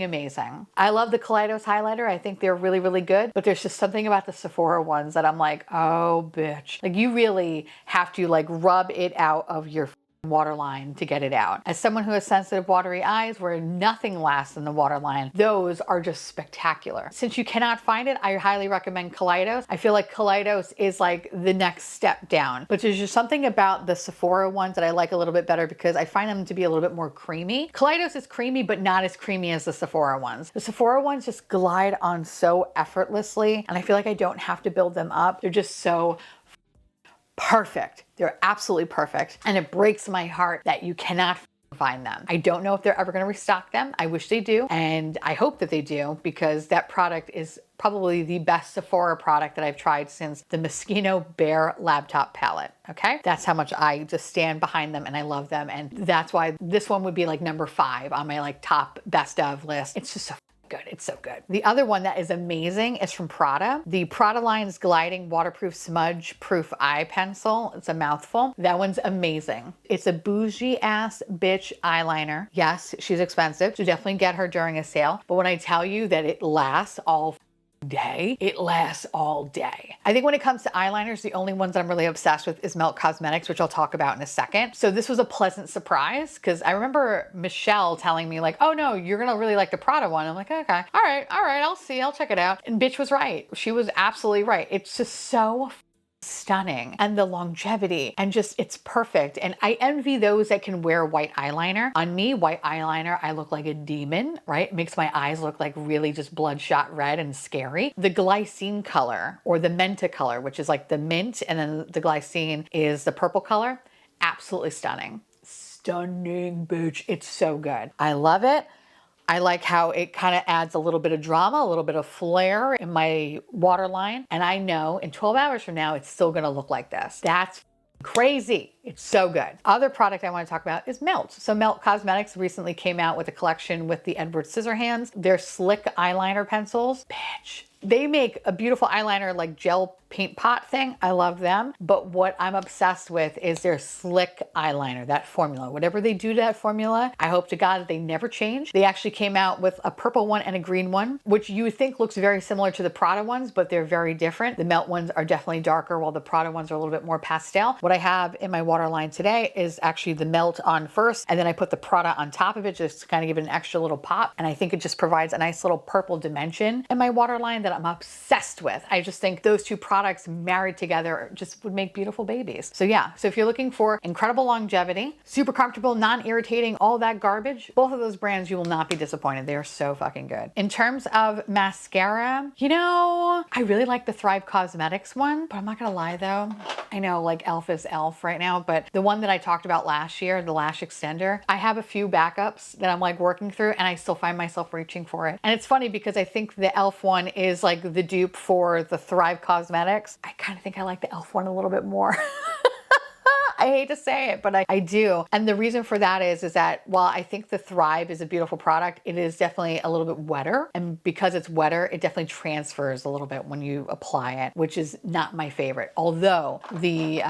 amazing. I love the Kaleidos highlighter. I think they're really, really good, but there's just something about the Sephora ones that I'm like, oh, bitch. Like you really have to like rub it out of your waterline to get it out. As someone who has sensitive watery eyes where nothing lasts in the waterline, those are just spectacular. Since you cannot find it, I highly recommend Kaleidos. I feel like Kaleidos is like the next step down, but there's just something about the Sephora ones that I like a little bit better because I find them to be a little bit more creamy. Kaleidos is creamy, but not as creamy as the Sephora ones. The Sephora ones just glide on so effortlessly, and I feel like I don't have to build them up. They're just so perfect. They're absolutely perfect. And it breaks my heart that you cannot find them. I don't know if they're ever going to restock them. I wish they do. And I hope that they do because that product is probably the best Sephora product that I've tried since the Moschino Bear laptop palette. Okay. That's how much I just stand behind them and I love them. And that's why this one would be like number 5 on my like top best of list. It's just so good. It's so good. The other one that is amazing is from Prada. The Prada Line's Gliding Waterproof Smudge Proof Eye Pencil. It's a mouthful. That one's amazing. It's a bougie ass bitch eyeliner. Yes, she's expensive, so definitely get her during a sale. But when I tell you that it lasts all day, it lasts all day. I think when it comes to eyeliners, the only ones I'm really obsessed with is Melt Cosmetics, which I'll talk about in a second. So this was a pleasant surprise because I remember Michelle telling me like, oh no, you're gonna really like the Prada one. I'm like, okay, all right, I'll see, I'll check it out. And bitch was right. She was absolutely right. It's just so stunning, and the longevity, and just it's perfect. And I envy those that can wear white eyeliner. On me, white eyeliner, I look like a demon, right? It makes my eyes look like really just bloodshot red and scary. The glycine color, or the menta color, which is like the mint, and then the glycine is the purple color, absolutely stunning. Stunning, bitch. It's so good. I love it. I like how it kind of adds a little bit of drama, a little bit of flair in my waterline. And I know in 12 hours from now, it's still gonna look like this. That's crazy. It's so good. Other product I want to talk about is Melt. So Melt Cosmetics recently came out with a collection with the Edward Scissorhands. They're slick eyeliner pencils. Bitch. They make a beautiful eyeliner like gel paint pot thing. I love them. But what I'm obsessed with is their slick eyeliner, that formula. Whatever they do to that formula, I hope to God that they never change. They actually came out with a purple one and a green one, which you would think looks very similar to the Prada ones, but they're very different. The Melt ones are definitely darker, while the Prada ones are a little bit more pastel. What I have in my waterline today is actually the Melt on first, and then I put the Prada on top of it just to kind of give it an extra little pop. And I think it just provides a nice little purple dimension in my waterline that I'm obsessed with. I just think those two products married together just would make beautiful babies. So yeah, so if you're looking for incredible longevity, super comfortable, non-irritating, all that garbage, both of those brands, you will not be disappointed. They are so fucking good. In terms of mascara, you know, I really like the Thrive Cosmetics one, but I'm not gonna lie though. I know like e.l.f. is e.l.f. right now, but the one that I talked about last year, the lash extender, I have a few backups that I'm like working through, and I still find myself reaching for it. And it's funny because I think the e.l.f. one is like the dupe for the Thrive Cosmetics. I kind of think I like the e.l.f. one a little bit more. I hate to say it, but I do. And the reason for that is that while I think the Thrive is a beautiful product, it is definitely a little bit wetter. And because it's wetter, it definitely transfers a little bit when you apply it, which is not my favorite. Although the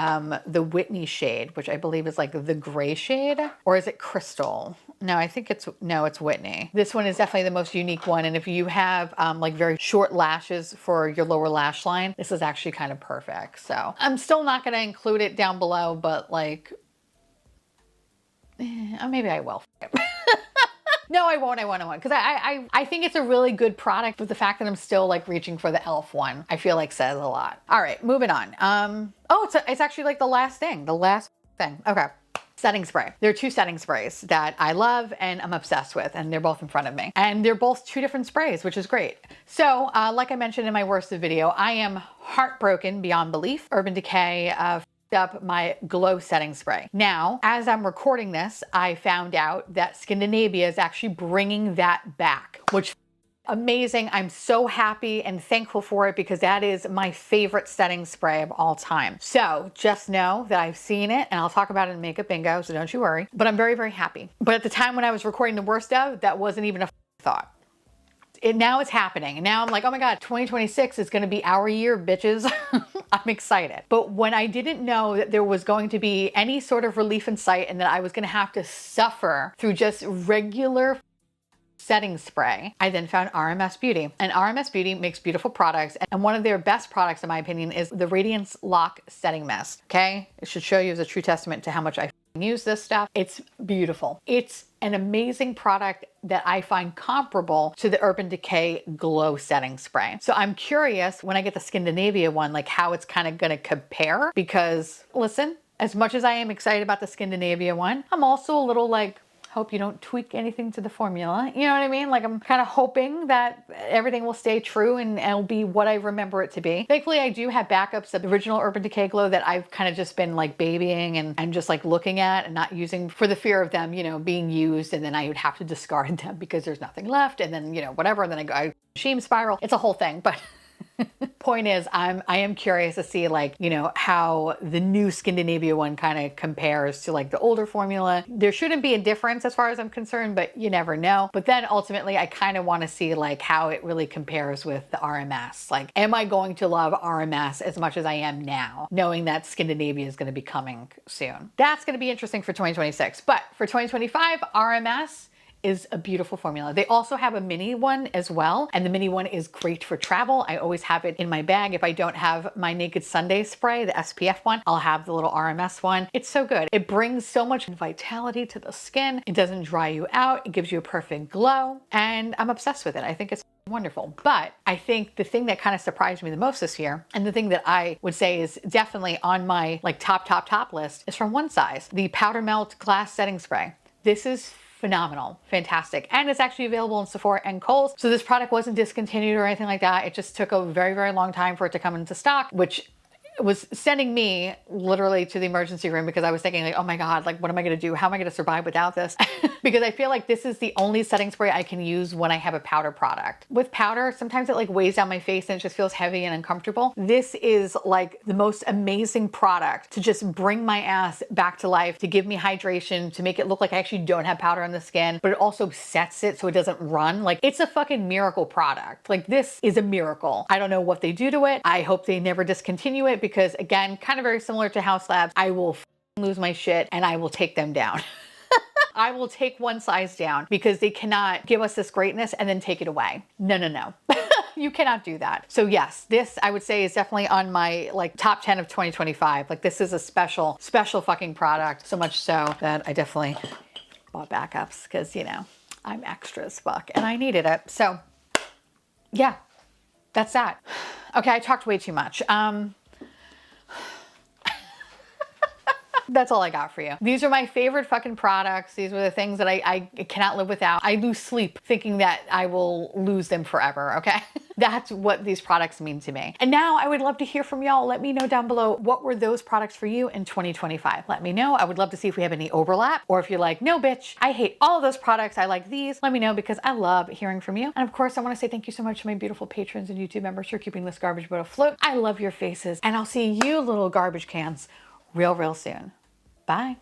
Whitney shade, which I believe is like the gray shade, or is it Crystal? No, I think it's Whitney. This one is definitely the most unique one. And if you have like very short lashes for your lower lash line, this is actually kind of perfect. So I'm still not gonna include it down below, but like, maybe I will. No, I won't, because I think it's a really good product, but the fact that I'm still like reaching for the e.l.f. one, I feel like says a lot. All right, moving on. Oh, it's actually like the last thing. Okay. Setting spray. There are two setting sprays that I love and I'm obsessed with, and they're both in front of me. And they're both two different sprays, which is great. So, like I mentioned in my worsted video, I am heartbroken beyond belief. Urban Decay up my glow setting spray. Now, as I'm recording this, I found out that Scandinavia is actually bringing that back, which amazing. I'm so happy and thankful for it because that is my favorite setting spray of all time. So just know that I've seen it, and I'll talk about it in Makeup Bingo, so don't you worry. But I'm very, very happy. But at the time when I was recording the worst of, that wasn't even a thought. Now it's happening. And now I'm like, oh my God, 2026 is gonna be our year, bitches. I'm excited. But when I didn't know that there was going to be any sort of relief in sight and that I was gonna have to suffer through just regular setting spray, I then found RMS Beauty. And RMS Beauty makes beautiful products. And one of their best products, in my opinion, is the Radiance Lock Setting Mist. Okay? It should show you as a true testament to how much I use this stuff. It's beautiful. It's an amazing product that I find comparable to the Urban Decay Glow Setting Spray. So I'm curious when I get the Scandinavia one, like how it's kind of gonna compare, because listen, as much as I am excited about the Scandinavia one, I'm also a little like, hope you don't tweak anything to the formula. You know what I mean? Like I'm kind of hoping that everything will stay true and it'll be what I remember it to be. Thankfully, I do have backups of the original Urban Decay Glow that I've kind of just been like babying and just like looking at and not using for the fear of them, you know, being used, and then I would have to discard them because there's nothing left, and then, you know, whatever, and then I shame spiral. It's a whole thing, but point is, I am curious to see, like, you know, how the new Scandinavia one kind of compares to like the older formula. There shouldn't be a difference as far as I'm concerned, but you never know. But then ultimately, I kind of want to see like how it really compares with the RMS. Like, am I going to love RMS as much as I am now, knowing that Scandinavia is going to be coming soon? That's going to be interesting for 2026. But for 2025, RMS is a beautiful formula. They also have a mini one as well, and the mini one is great for travel. I always have it in my bag. If I don't have my Naked Sunday spray, the SPF one, I'll have the little RMS one. It's so good. It brings so much vitality to the skin. It doesn't dry you out. It gives you a perfect glow, and I'm obsessed with it. I think it's wonderful. But I think the thing that kind of surprised me the most this year, and the thing that I would say is definitely on my like top list, is from One Size, the Powder Melt Glass Setting Spray. This is phenomenal, fantastic. And it's actually available in Sephora and Kohl's. So this product wasn't discontinued or anything like that. It just took a very, very long time for it to come into stock, which was sending me literally to the emergency room because I was thinking like, oh my God, like what am I gonna do? How am I gonna survive without this? Because I feel like this is the only setting spray I can use when I have a powder product. With powder, sometimes it like weighs down my face and it just feels heavy and uncomfortable. This is like the most amazing product to just bring my ass back to life, to give me hydration, to make it look like I actually don't have powder on the skin, but it also sets it so it doesn't run. Like it's a fucking miracle product. Like this is a miracle. I don't know what they do to it. I hope they never discontinue it because again, kind of very similar to House Labs, I will lose my shit and I will take them down. I will take One Size down because they cannot give us this greatness and then take it away. No, no, no. You cannot do that. So yes, this I would say is definitely on my like top 10 of 2025. Like this is a special, special fucking product. So much so that I definitely bought backups because, you know, I'm extra as fuck and I needed it. So yeah, that's that. Okay, I talked way too much. That's all I got for you. These are my favorite fucking products. These were the things that I cannot live without. I lose sleep thinking that I will lose them forever, okay? That's what these products mean to me. And now I would love to hear from y'all. Let me know down below, what were those products for you in 2025? Let me know. I would love to see if we have any overlap, or if you're like, no bitch, I hate all of those products, I like these. Let me know because I love hearing from you. And of course, I wanna say thank you so much to my beautiful patrons and YouTube members for keeping this garbage boat afloat. I love your faces, and I'll see you little garbage cans real soon. Bye.